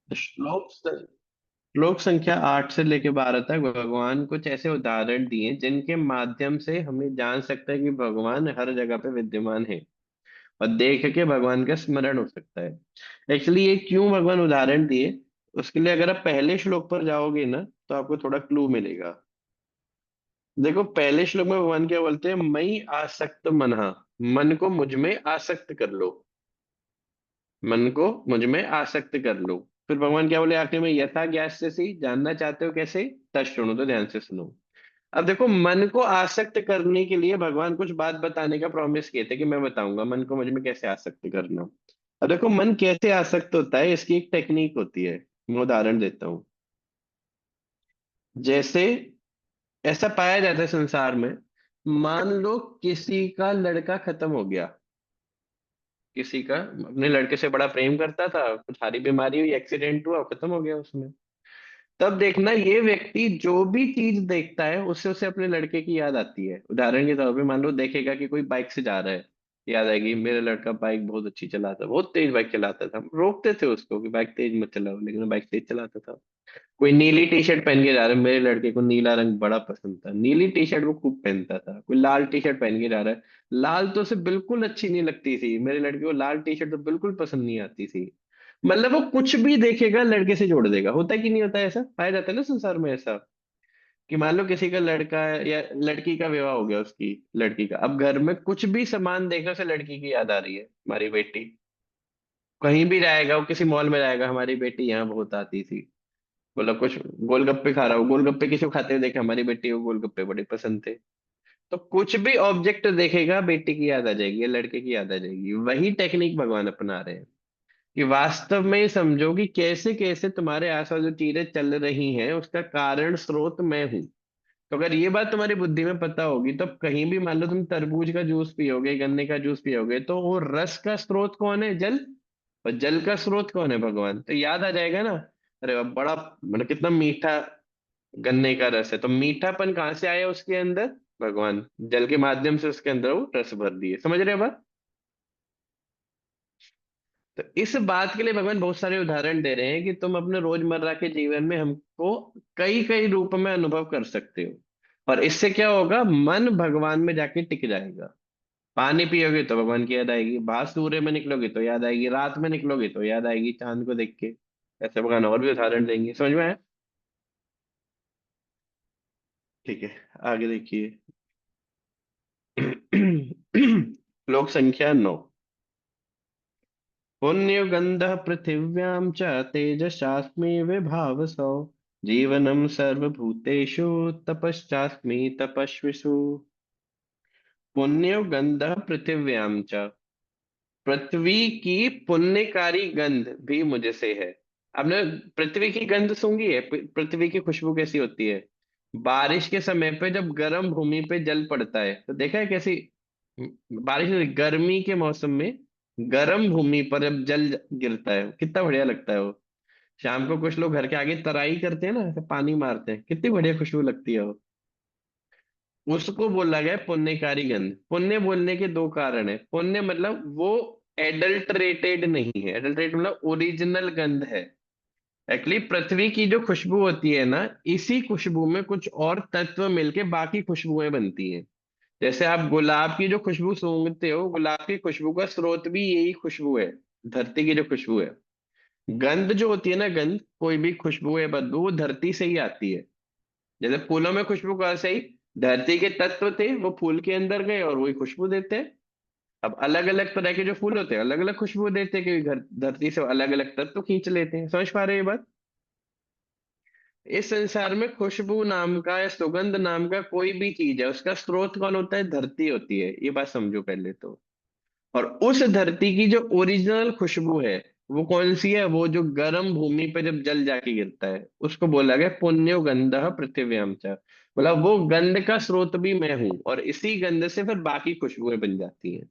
तो श्लोक संख्या 8 से लेके 12 तक भगवान कुछ ऐसे उदाहरण दिए जिनके माध्यम से हमें जान सकता है कि भगवान हर जगह पे विद्यमान है, और देख के भगवान का स्मरण हो सकता है। एक्चुअली ये क्यों भगवान उदाहरण दिए, उसके लिए अगर आप पहले श्लोक पर जाओगे ना, तो आपको थोड़ा क्लू मिलेगा। देखो पहले श्लोक में भगवान क्या बोलते हैं, मई आसक्त मनहा, मन को मुझ में आसक्त कर लो, मन को मुझ में आसक्त कर लो। फिर भगवान क्या बोले आखिर में, यथा ज्ञास्यसि, जानना चाहते हो कैसे, तत् तो ध्यान से सुनो। अब देखो मन को आसक्त करने के लिए भगवान कुछ बात बताने का प्रॉमिस किए थे कि मैं बताऊंगा मन को मुझ में कैसे आसक्त करना। अब देखो मन कैसे आसक्त होता है, इसकी एक टेक्निक होती है। मैं उदाहरण देता हूँ। जैसे ऐसा पाया जाता है संसार में, मान लो किसी का लड़का खत्म हो गया, किसी का अपने लड़के से बड़ा प्रेम करता था, कुछ सारी बीमारी हुई, एक्सीडेंट हुआ, खत्म हो गया उसमें। तब देखना ये व्यक्ति जो भी चीज देखता है उससे उसे अपने लड़के की याद आती है। उदाहरण के तौर पे मान लो देखेगा कि कोई बाइक से जा रहा है, याद आएगी मेरा लड़का बाइक बहुत अच्छी चलाता, बहुत तेज बाइक चलाता था, हम रोकते थे उसको कि बाइक तेज मत चलाओ, लेकिन वो बाइक तेज चलाता था। कोई नीली टी शर्ट पहन के जा रहा है, मेरे लड़के को नीला रंग बड़ा पसंद था, नीली टी शर्ट वो खूब पहनता था। कोई लाल टी शर्ट पहन के जा रहा है, लाल तो उसे बिल्कुल अच्छी नहीं लगती थी, मेरे लड़के को लाल टी शर्ट तो बिल्कुल पसंद नहीं आती थी। मतलब वो कुछ भी देखेगा लड़के से जोड़ देगा। होता है कि नहीं होता है, ऐसा पाया जाता है ना संसार में ऐसा, कि मान लो किसी का लड़का या लड़की का विवाह हो गया, उसकी लड़की का, अब घर में कुछ भी सामान देखा उसे लड़की की याद आ रही है, हमारी बेटी। कहीं भी जाएगा, वो किसी मॉल में जाएगा, हमारी बेटी यहाँ बहुत आती थी, मतलब कुछ गोलगप्पे खा रहा हो, गोलगप्पे किसी को खाते हुए देखे, हमारी बेटी को गोलगप्पे बड़े पसंद थे। तो कुछ भी ऑब्जेक्ट देखेगा बेटी की याद आ जाएगी या लड़के की याद आ जाएगी। वही टेक्निक भगवान अपना रहे हैं कि वास्तव में समझो कि कैसे कैसे तुम्हारे आसपास जो चीजें चल रही हैं उसका कारण स्रोत मैं हूँ। तो अगर ये बात तुम्हारी बुद्धि में पता होगी, तो कहीं भी मान लो तुम तरबूज का जूस पियोगे, गन्ने का जूस पियोगे, तो वो रस का स्रोत कौन है, जल। और जल का स्रोत कौन है, भगवान। तो याद आ जाएगा ना, अरे वाह, बड़ा मतलब कितना मीठा गन्ने का रस है, तो मीठापन कहाँ से आया उसके अंदर, भगवान जल के माध्यम से उसके अंदर वो रस भर दिए। समझ रहे हो बात। तो इस बात के लिए भगवान बहुत सारे उदाहरण दे रहे हैं कि तुम अपने रोजमर्रा के जीवन में हमको कई कई रूप में अनुभव कर सकते हो। और इससे क्या होगा, मन भगवान में जाके टिक जाएगा। पानी पियोगे तो भगवान की याद आएगी, बाहर सूर्य में निकलोगे तो याद आएगी, रात में निकलोगे तो याद आएगी चांद को देख के। ऐसे भगवान और भी उदाहरण देंगे। समझ में आया। ठीक है, आगे देखिए। श्लोक संख्या 9। पुण्यगन्धः पृथिव्यां च तेजसास्मि विभावसौ, जीवनं सर्वभूतेषु तपश्चास्मि तपस्विषु। पुण्यगन्धः पृथिव्यां च, पृथ्वी की पुण्यकारी गंध भी मुझे से है। आपने पृथ्वी की गंध सूंघी है, पृथ्वी की खुशबू कैसी होती है। बारिश के समय पे जब गर्म भूमि पे जल पड़ता है तो देखा है कैसी, बारिश नहीं, गर्मी के मौसम में गर्म भूमि पर जब जल गिरता है कितना बढ़िया लगता है वो। शाम को कुछ लोग घर के आगे तराई करते हैं ना, ऐसे पानी मारते हैं, कितनी बढ़िया खुशबू लगती है वो। उसको बोला गया है पुण्यकारी गंध। पुण्य बोलने के दो कारण है। पुण्य मतलब वो एडल्टरेटेड नहीं है, एडल्टरेट मतलब ओरिजिनल गंध है। एक्चुअली पृथ्वी की जो खुशबू होती है ना, इसी खुशबू में कुछ और तत्व मिलके बाकी खुशबुएं बनती हैं। जैसे आप गुलाब की जो खुशबू सूंघते हो, गुलाब की खुशबू का स्रोत भी यही खुशबू है, धरती की जो खुशबू है। गंध जो होती है ना, गंध कोई भी खुशबू है बदबू, वो धरती से ही आती है। जैसे फूलों में खुशबू कहाँ से आई, धरती के तत्व थे वो फूल के अंदर गए और वही खुशबू देते हैं। अब अलग अलग तरह के जो फूल होते हैं अलग अलग खुशबू देते हैं, क्योंकि घर धरती से अलग अलग तत्व खींच लेते हैं। समझ पा रहे हैं ये बात। इस संसार में खुशबू नाम का या सुगंध नाम का कोई भी चीज है, उसका स्रोत कौन होता है, धरती होती है। ये बात समझो पहले तो। और उस धरती की जो ओरिजिनल खुशबू है वो कौन सी है, वो जो गर्म भूमि पे जब जल जाके गिरता है उसको बोला गया पुण्यो गंधः पृथिव्याम च। मतलब वो गंध का स्रोत भी मैं हूं, और इसी गंध से फिर बाकी खुशबुएं बन जाती हैं।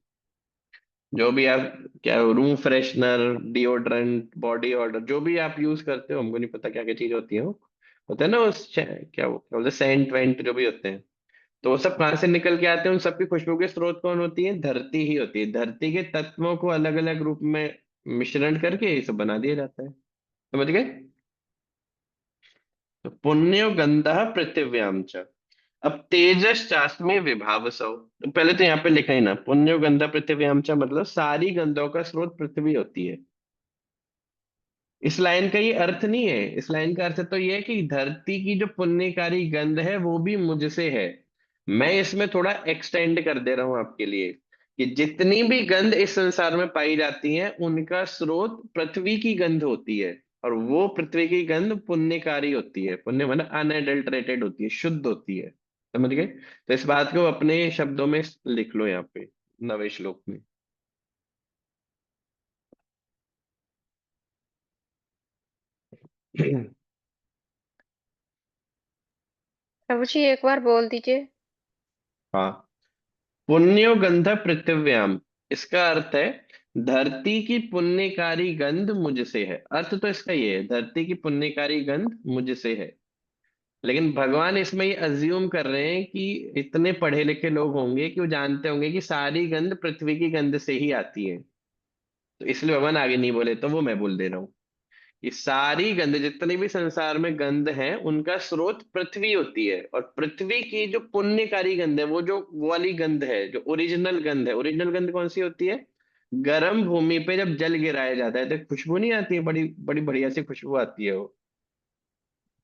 जो भी आप, क्या room freshener, deodorant, body order, जो भी आप यूज करते हो, हमको नहीं पता क्या क्या चीज होती है वो, होता है ना क्या वो क्या बोलते हैं, सेंट वेंट जो भी होते हैं, तो वो सब कहाँ से निकल के आते हैं, उन सबकी खुशबू के स्रोत कौन होती है, धरती ही होती है। धरती के तत्वों को अलग अलग रूप में मिश्रण करके ये सब बना दिया जाता है। समझ गए? तो पुण्यो गंधः पृथिव्याम च। अब तेजश्चास्मि विभावसौ, तो पहले तो यहाँ पे लिखा ही ना, पुण्यो गंधा पृथिव्याम च मतलब सारी गंधों का स्रोत पृथ्वी होती है। इस लाइन का ये अर्थ नहीं है, इस लाइन का अर्थ तो ये है कि धरती की जो पुण्यकारी गंध है वो भी मुझसे है। मैं इसमें थोड़ा एक्सटेंड कर दे रहा हूं आपके लिए, कि जितनी भी गंध इस संसार में पाई जाती हैं उनका स्रोत पृथ्वी की गंध होती है। और वो पृथ्वी की गंध पुण्यकारी होती है, पुण्य मतलब अनएडल्टरेटेड होती है, शुद्ध होती है। समझ गए? तो इस बात को अपने शब्दों में लिख लो यहाँ पे, नवे श्लोक में। प्रभु जी एक बार बोल दीजिए। हाँ, पुण्यो गंध पृथिव्याम, इसका अर्थ है धरती की पुण्यकारी गंध मुझसे है। अर्थ तो इसका ये है, धरती की पुण्यकारी गंध मुझसे है। लेकिन भगवान इसमें ये अज्यूम कर रहे हैं कि इतने पढ़े लिखे लोग होंगे कि वो जानते होंगे कि सारी गंध पृथ्वी की गंध से ही आती है। तो इसलिए भगवान आगे नहीं बोले, तो वो मैं बोल दे रहा हूँ। ये सारी गंध, जितनी भी संसार में गंध है, उनका स्रोत पृथ्वी होती है। और पृथ्वी की जो पुण्यकारी गंध है, वो जो वो वाली गंध है, जो ओरिजिनल गंध है, ओरिजिनल गंध कौन सी होती है? गर्म भूमि पे जब जल गिराया जाता है तो खुशबू नहीं आती है, बड़ी बड़ी बढ़िया सी खुशबू आती है वो।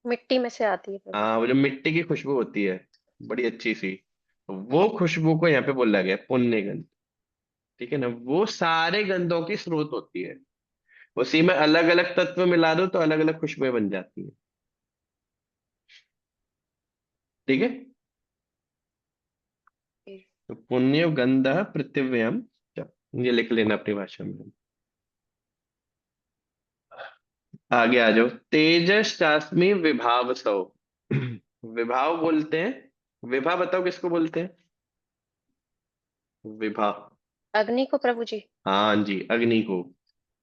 मिट्टी में से आती है प्रभु। हाँ, वो जो मिट्टी की खुशबू होती है, बड़ी अच्छी सी, वो खुशबू को यहाँ पे बोला गया पुण्य गंध। ठीक है ना? वो सारे गंधों की स्रोत होती है। उसी में अलग अलग तत्व मिला दो तो अलग अलग खुशबुएं बन जाती है। ठीक है? तो पुण्यो गंधः पृथिव्याम च। ये लिख लेना अपनी भाषा में। आगे आ जाओ, तेजश्चास्मि विभावसौ। विभाव बोलते हैं, विभा बताओ किसको बोलते हैं? विभा। अग्नि को प्रभु जी। हाँ जी, अग्नि को।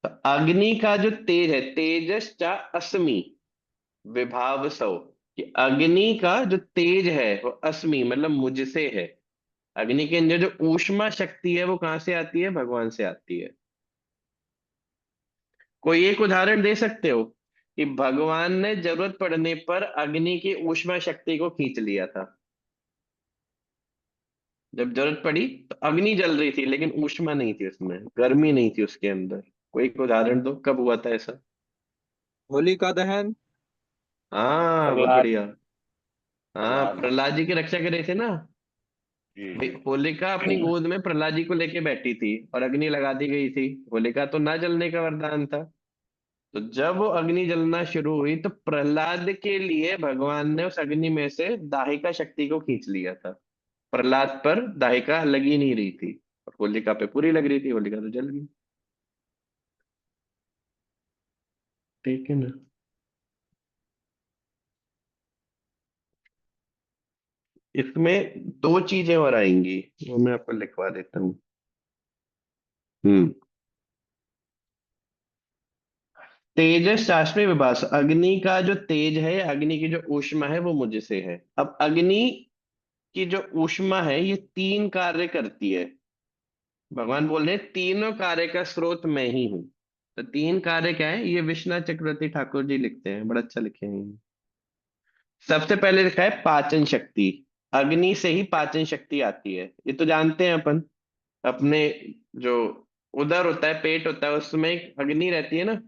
तो अग्नि का जो तेज है, तेजश्चा अस्मि विभावसौ, कि अग्नि का जो तेज है वो अस्मि मतलब मुझसे है। अग्नि के अंदर जो ऊष्मा शक्ति है वो कहाँ से आती है? भगवान से आती है। कोई एक उदाहरण दे सकते हो कि भगवान ने जरूरत पड़ने पर अग्नि की ऊष्मा शक्ति को खींच लिया था? जब जरूरत पड़ी तो अग्नि जल रही थी लेकिन ऊष्मा नहीं थी उसमें, गर्मी नहीं थी उसके अंदर। कोई एक उदाहरण दो, कब हुआ था ऐसा? होलिका दहन। हाँ, बहुत प्रहलाद। बढ़िया। हाँ, प्रहलाद। प्रहलाद जी की रक्षा कर रहे थे ना। जी भाई, जी। होलिका अपनी गोद में प्रहलाद जी को लेके बैठी थी और अग्नि लगा दी गई थी। होलिका तो ना जलने का वरदान था। तो जब वो अग्नि जलना शुरू हुई तो प्रहलाद के लिए भगवान ने उस अग्नि में से दाहिका शक्ति को खींच लिया था। प्रहलाद पर दाहिका लग ही नहीं रही थी, और होलिका पे पूरी लग रही थी, होलिका तो जल गई। ठीक है ना? इसमें दो चीजें और आएंगी, वो मैं आपको लिखवा देता हूँ। हम्म। तेजस शास्त्रीय विभाष, अग्नि का जो तेज है, अग्नि की जो ऊष्मा है वो मुझसे है। अब अग्नि की जो ऊष्मा है ये तीन कार्य करती है। भगवान बोल रहे हैं तीनों कार्य का स्रोत मैं ही हूँ। तो तीन कार्य क्या है, ये विश्वनाथ चक्रवर्ती ठाकुर जी लिखते हैं, बड़ा अच्छा लिखे हैं ये। सबसे पहले लिखा है पाचन शक्ति। अग्नि से ही पाचन शक्ति आती है, ये तो जानते हैं अपन। अपने जो उदर होता है, पेट होता है, उसमें एक अग्नि रहती है ना,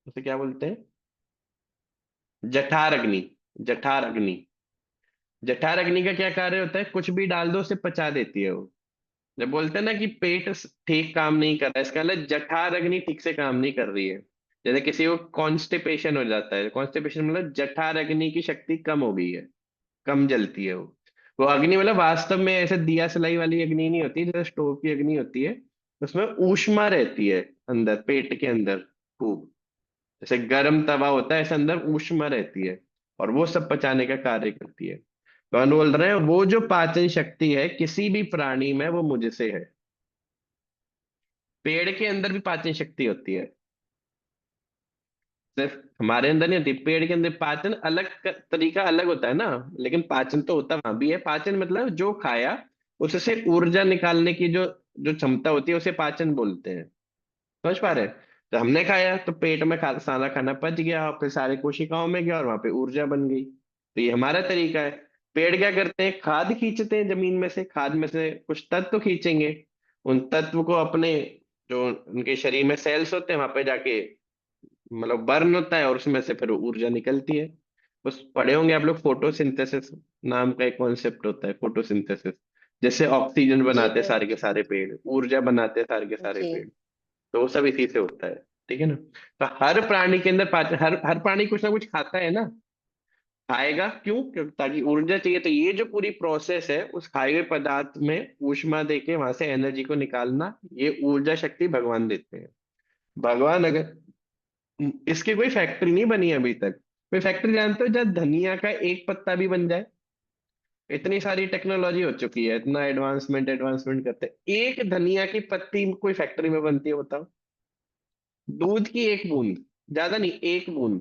उसे क्या बोलते हैं? जठार अग्नि। जठार अग्नि। जठार अग्नि का क्या कार्य होता है? कुछ भी डाल दो उसे पचा देती है वो। जब बोलते हैं ना कि पेट ठीक काम नहीं कर रहा है, इसका मतलब जठार अग्नि ठीक से काम नहीं कर रही है। जैसे किसी को कॉन्स्टिपेशन हो जाता है, कॉन्स्टिपेशन मतलब जठार अग्नि की शक्ति कम हो गई है, कम जलती है वो अग्नि मतलब वास्तव में ऐसे दिया सलाई वाली अग्नि नहीं होती, जैसे स्टोव की अग्नि होती है। उसमें ऊष्मा रहती है अंदर, पेट के अंदर खूब। जैसे गर्म तवा होता है, ऐसे अंदर ऊष्मा रहती है, और वो सब पचाने का कार्य करती है। तो हम बोल रहे हैं वो जो पाचन शक्ति है किसी भी प्राणी में, वो मुझसे है। पेड़ के अंदर भी पाचन शक्ति होती है, सिर्फ हमारे अंदर नहीं होती। पेड़ के अंदर पाचन अलग तरीका अलग होता है ना, लेकिन पाचन तो होता वहां भी है। पाचन मतलब जो खाया उससे ऊर्जा निकालने की जो जो क्षमता होती है उसे पाचन बोलते हैं। समझ पा रहे हैं? तो हमने खाया तो पेट में सारा खाना पच गया और फिर सारे कोशिकाओं में गया और वहां पे ऊर्जा बन गई। तो ये हमारा तरीका है। पेड़ क्या करते हैं, खाद खींचते हैं जमीन में से, खाद में से कुछ तत्व खींचेंगे, उन तत्व को अपने जो उनके शरीर में सेल्स होते हैं वहां पे जाके मतलब बर्न होता है और उसमें से फिर ऊर्जा निकलती है। बस पढ़े होंगे आप लोग, फोटोसिंथेसिस नाम का एक कॉन्सेप्ट होता है, फोटोसिंथेसिस। जैसे ऑक्सीजन जी बनाते हैं सारे के प्रभु सारे पेड़, ऊर्जा बनाते हैं सारे के सारे जी। पेड़। तो वो सब इसी से होता है। ठीक है ना। तो हर प्राणी के अंदर हर हर प्राणी कुछ ना कुछ खाता है ना। खाएगा क्यों, ताकि ऊर्जा चाहिए। तो ये जो पूरी प्रोसेस है उस खाए हुए पदार्थ में ऊष्मा देके वहां से एनर्जी को निकालना, ये ऊर्जा शक्ति भगवान देते हैं। भगवान अगर इसकी कोई फैक्ट्री नहीं बनी है अभी तक। कोई फैक्ट्री जानते हो जहाँ धनिया का एक पत्ता भी बन जाए? इतनी सारी टेक्नोलॉजी हो चुकी है, इतना एडवांसमेंट एडवांसमेंट करते हैं, एक धनिया की पत्ती कोई फैक्ट्री में बनती है बताओ? दूध की एक बूंद, ज्यादा नहीं, एक बूंद।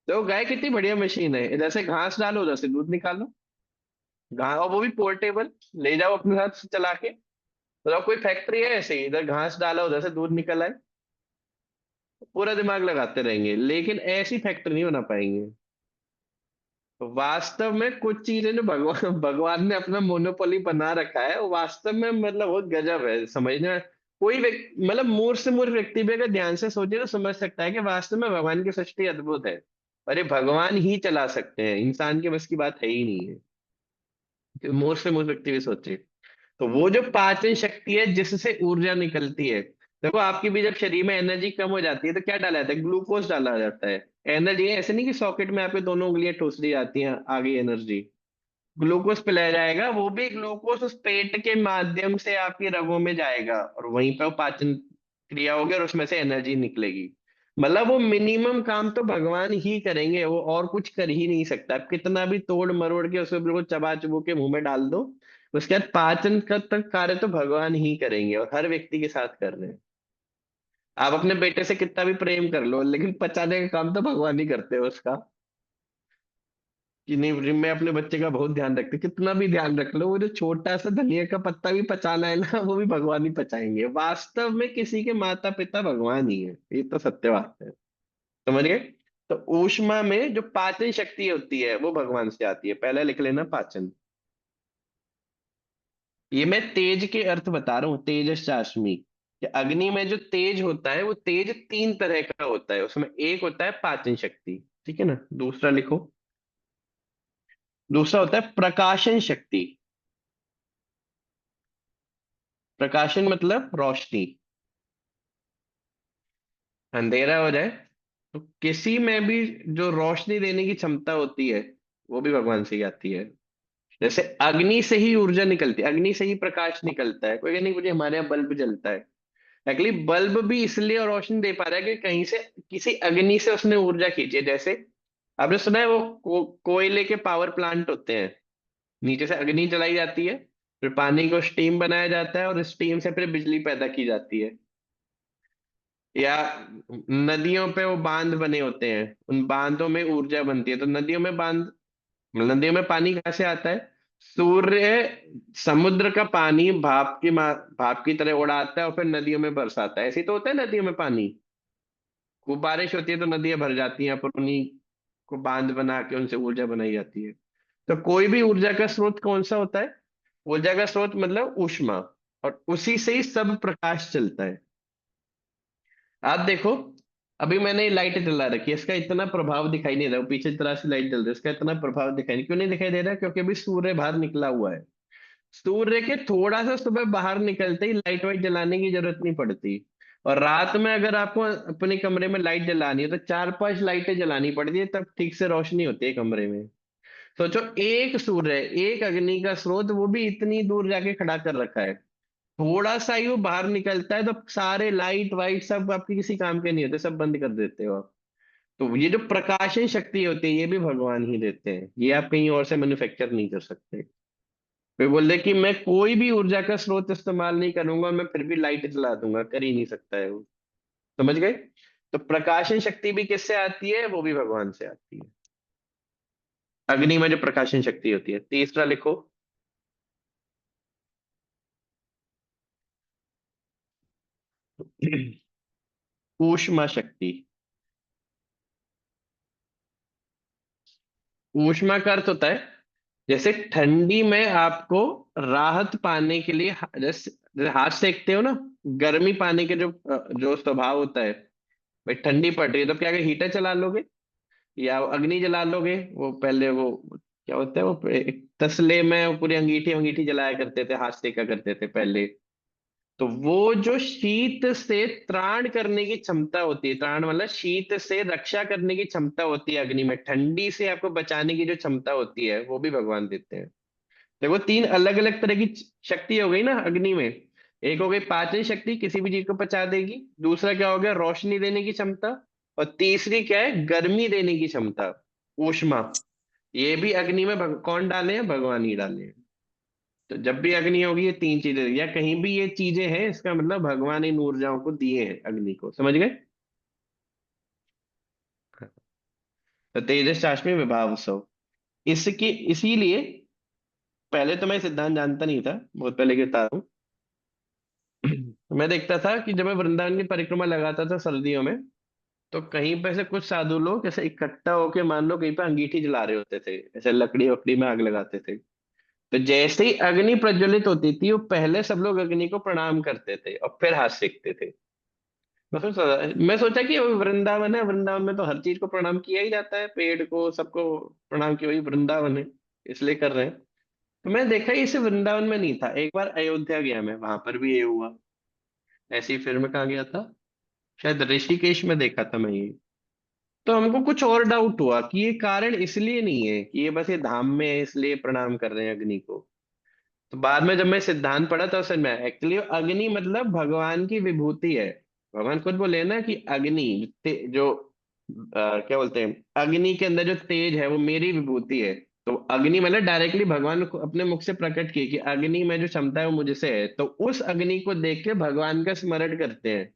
तो गाय कितनी बढ़िया मशीन है, इधर से घास डालो उधर से दूध निकालो। घास, और वो भी पोर्टेबल, ले जाओ अपने साथ चला के। तो कोई फैक्ट्री है ऐसे ही, इधर घास डाला उधर से दूध निकल आए? पूरा दिमाग लगाते रहेंगे लेकिन ऐसी फैक्ट्री नहीं बना पाएंगे। तो वास्तव में कुछ चीजें जो भगवान भगवान ने अपना मोनोपोली बना रखा है, वो वास्तव में मतलब बहुत गजब है समझने में। कोई व्यक्ति मतलब मूर्ख से मूर्ख व्यक्ति भी अगर ध्यान से सोचे तो समझ सकता है कि वास्तव में भगवान की सृष्टि अद्भुत है। और ये भगवान ही चला सकते हैं, इंसान के बस की बात है ही नहीं है। कि मूर्ख से मूर्ख व्यक्ति भी सोचे। तो वो जो पाचन शक्ति है जिससे ऊर्जा निकलती है, देखो आपकी भी जब शरीर में एनर्जी कम हो जाती है तो क्या डाला जाता है, ग्लूकोज डाला जाता है। एनर्जी ऐसे नहीं कि सॉकेट में आपके दोनों उंगलियां ठोस दी जाती हैं आ गई एनर्जी। ग्लूकोज पिलाया जाएगा, वो भी ग्लूकोज उस पेट के माध्यम से आपकी रगों में जाएगा और वहीं पर वो पाचन क्रिया होगी और उसमें से एनर्जी निकलेगी। मतलब वो मिनिमम काम तो भगवान ही करेंगे, वो और कुछ कर ही नहीं सकता। आप कितना भी तोड़ मरोड़ के उसको बिल्कुल चबा चबो के मुंह में डाल दो, उसके बाद पाचन का तक कार्य तो भगवान ही करेंगे और हर व्यक्ति के साथ कर रहे हैं। आप अपने बेटे से कितना भी प्रेम कर लो लेकिन पचाने का काम तो भगवान ही करते हैं उसका। कि नहीं, मैं अपने बच्चे का बहुत ध्यान रखती, कितना भी ध्यान रख लो, वो जो छोटा सा धनिया का पत्ता भी पचाना है ना, वो भी भगवान ही पचाएंगे। वास्तव में किसी के माता पिता भगवान ही है, ये तो सत्य बात है। समझ गए। तो ऊष्मा में जो पाचन शक्ति होती है वो भगवान से आती है, पहले लिख लेना पाचन। ये मैं तेज के अर्थ बता रहा हूँ, तेजस्चाष्मी। कि अग्नि में जो तेज होता है वो तेज तीन तरह का होता है, उसमें एक होता है पाचन शक्ति। ठीक है ना। दूसरा लिखो, दूसरा होता है प्रकाशन शक्ति। प्रकाशन मतलब रोशनी, अंधेरा हो जाए तो किसी में भी जो रोशनी देने की क्षमता होती है वो भी भगवान से ही आती है। जैसे अग्नि से ही ऊर्जा निकलती है, अग्नि से ही प्रकाश निकलता है। कोई कहने मुझे हमारे यहाँ बल्ब जलता है, एक्चुअली बल्ब भी इसलिए रोशनी दे पा रहा है कि कहीं से किसी अग्नि से उसने ऊर्जा खींची है। जैसे आपने सुना है वो कोयले के पावर प्लांट होते हैं, नीचे से अग्नि जलाई जाती है, फिर पानी को स्टीम बनाया जाता है और स्टीम से फिर बिजली पैदा की जाती है। या नदियों पे वो बांध बने होते हैं, उन बांधों में ऊर्जा बनती है। तो नदियों में नदियों में पानी कहाँ से आता है? सूर्य समुद्र का पानी भाप की तरह उड़ाता है और फिर नदियों में बरसाता है। ऐसे ही तो होता है नदियों में पानी। खूब बारिश होती है तो नदियां भर जाती हैं, पर उन्हीं को बांध बना के उनसे ऊर्जा बनाई जाती है। तो कोई भी ऊर्जा का स्रोत कौन सा होता है? ऊर्जा का स्रोत मतलब ऊष्मा, और उसी से ही सब प्रकाश चलता है। आप देखो, अभी मैंने लाइट जला रखी है, इसका इतना प्रभाव दिखाई नहीं दे रहा, पीछे तरह से लाइट जल रही है, इसका इतना प्रभाव दिखाई नहीं, क्यों नहीं दिखाई दे रहा? क्योंकि अभी सूर्य बाहर निकला हुआ है। सूर्य के थोड़ा सा सुबह बाहर निकलते ही लाइट वाइट जलाने की जरूरत नहीं पड़ती। और रात में अगर आपको अपने कमरे में लाइट जलानी है तो चार पांच लाइटें जलानी पड़ती है, तब ठीक से रोशनी होती है कमरे में। सोचो, एक सूर्य, एक अग्नि का स्रोत, वो भी इतनी दूर जाके खड़ा कर रखा है, थोड़ा सा ही वो बाहर निकलता है तो सारे लाइट वाइट सब आपके किसी काम के नहीं होते, सब बंद कर देते हो आप। तो ये जो प्रकाशन शक्ति होती है ये भी भगवान ही देते हैं, ये आप कहीं और से मैन्युफैक्चर नहीं कर सकते। वे बोल रहे कि मैं कोई भी ऊर्जा का स्रोत इस्तेमाल नहीं करूंगा, मैं फिर भी लाइट जला दूंगा, कर ही नहीं सकता है वो। समझ गए। तो प्रकाशन शक्ति भी किससे आती है? वो भी भगवान से आती है। अग्नि में जो प्रकाशन शक्ति होती है। तीसरा लिखो, ऊष्मा शक्ति। ऊष्मा का अर्थ होता है जैसे ठंडी में आपको राहत पाने के लिए जैसे हाथ सेकते हो ना, गर्मी पाने के जो स्वभाव होता है। भाई ठंडी पड़ रही है तो क्या हीटर चला लोगे या अग्नि जला लोगे। वो पहले वो क्या होता है, वो एक तसले में वो पूरी अंगीठी अंगीठी जलाया करते थे, हाथ सेका करते थे पहले। तो वो जो शीत से त्राण करने की क्षमता होती है, त्राण मतलब शीत से रक्षा करने की क्षमता होती है अग्नि में, ठंडी से आपको बचाने की जो क्षमता होती है वो भी भगवान देते हैं। देखो तीन अलग अलग तरह की शक्ति हो गई ना अग्नि में। एक हो गई पाचन शक्ति, किसी भी चीज को पचा देगी। दूसरा क्या हो गया, रोशनी देने की क्षमता। और तीसरी क्या है, गर्मी देने की क्षमता, ऊष्मा। ये भी अग्नि में कौन डाले हैं, भगवान ही डाले हैं। तो जब भी अग्नि होगी ये तीन चीजें, या कहीं भी ये चीजें हैं, इसका मतलब भगवान इन ऊर्जाओं को दिए हैं अग्नि को, समझ गए। तो तेजस चाशमी विभावसव, इसके इसीलिए पहले तो मैं सिद्धांत जानता नहीं था, बहुत पहले की बता रहा हूँ। मैं देखता था कि जब मैं वृंदावन की परिक्रमा लगाता था सर्दियों में, तो कहीं पे से कुछ साधु लोग ऐसे इकट्ठा होके मान लो कहीं पे अंगीठी जला रहे होते थे, ऐसे लकड़ी वकड़ी में आग लगाते थे। तो जैसे ही अग्नि प्रज्वलित होती थी, वो पहले सब लोग अग्नि को प्रणाम करते थे और फिर हाथ सेकते थे। मैं सोचा कि वो वृंदावन है, वृंदावन में तो हर चीज को प्रणाम किया ही जाता है, पेड़ को सबको प्रणाम किया, वही वृंदावन है इसलिए कर रहे हैं। तो मैं देखा इसे वृंदावन में नहीं था। एक बार अयोध्या गया मैं, वहां पर भी ये हुआ। ऐसी फिर मैं कहाँ गया था, शायद ऋषिकेश में देखा था मैं ये। तो हमको कुछ और डाउट हुआ कि ये कारण इसलिए नहीं है कि ये बस ये धाम में है इसलिए प्रणाम कर रहे हैं अग्नि को। तो बाद में जब मैं सिद्धांत पढ़ा था समझ में एक्चुअली अग्नि मतलब भगवान की विभूति है। भगवान खुद बोले हैं ना कि अग्नि जो क्या बोलते हैं, अग्नि के अंदर जो तेज है वो मेरी विभूति है। तो अग्नि मतलब डायरेक्टली भगवान को अपने मुख से प्रकट किए कि अग्नि में जो क्षमता है वो मुझसे है। तो उस अग्नि को देख के भगवान का स्मरण करते हैं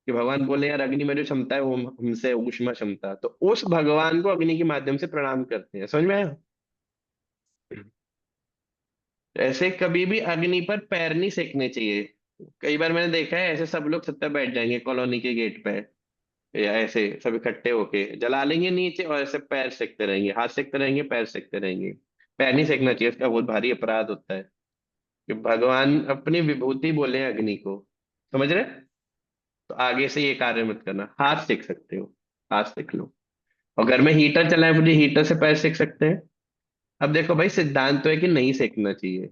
कि भगवान बोले यार अग्नि में जो क्षमता है वो हमसे है, ऊष्मा क्षमता। तो उस भगवान को अग्नि के माध्यम से प्रणाम करते हैं, समझ में आया। ऐसे कभी भी अग्नि पर पैर नहीं सेकने चाहिए। कई बार मैंने देखा है ऐसे सब लोग छत पे बैठ जाएंगे कॉलोनी के गेट पे, या ऐसे सब इकट्ठे होके जला लेंगे नीचे और ऐसे पैर सेकते रहेंगे, हाथ सेकते रहेंगे, पैर सेकते रहेंगे। पैर नहीं सेकना चाहिए, इसका बहुत भारी अपराध होता है कि भगवान अपनी विभूति बोले हैं अग्नि को, समझ रहे। तो आगे से ये कार्य मत करना, हाथ सेक सकते हो, हाथ सेक लो। और घर में हीटर चलाए मुझे, हीटर से पैर सेक सकते हैं। अब देखो भाई सिद्धांत तो है कि नहीं सेकना चाहिए,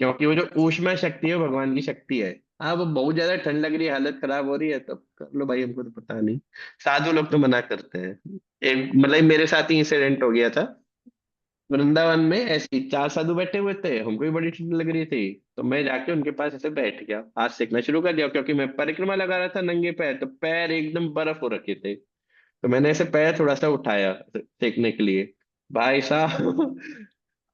क्योंकि वो जो ऊष्मा शक्ति है वो भगवान की शक्ति है। हाँ वो बहुत ज्यादा ठंड लग रही है, हालत खराब हो रही है, तब कर लो भाई, हमको तो पता नहीं। साधु लोग तो मना करते हैं। एक मतलब मेरे साथ ही इंसिडेंट हो गया था वृंदावन में। ऐसे ही चार साधु बैठे हुए थे, हमको भी बड़ी ठंड लग रही थी। तो मैं जाके उनके पास ऐसे बैठ गया, हाथ सेकना शुरू कर दिया, क्योंकि मैं परिक्रमा लगा रहा था नंगे पैर, तो पैर एकदम बर्फ हो रखे थे। तो मैंने ऐसे पैर थोड़ा सा उठाया सेकने के लिए। भाई साहब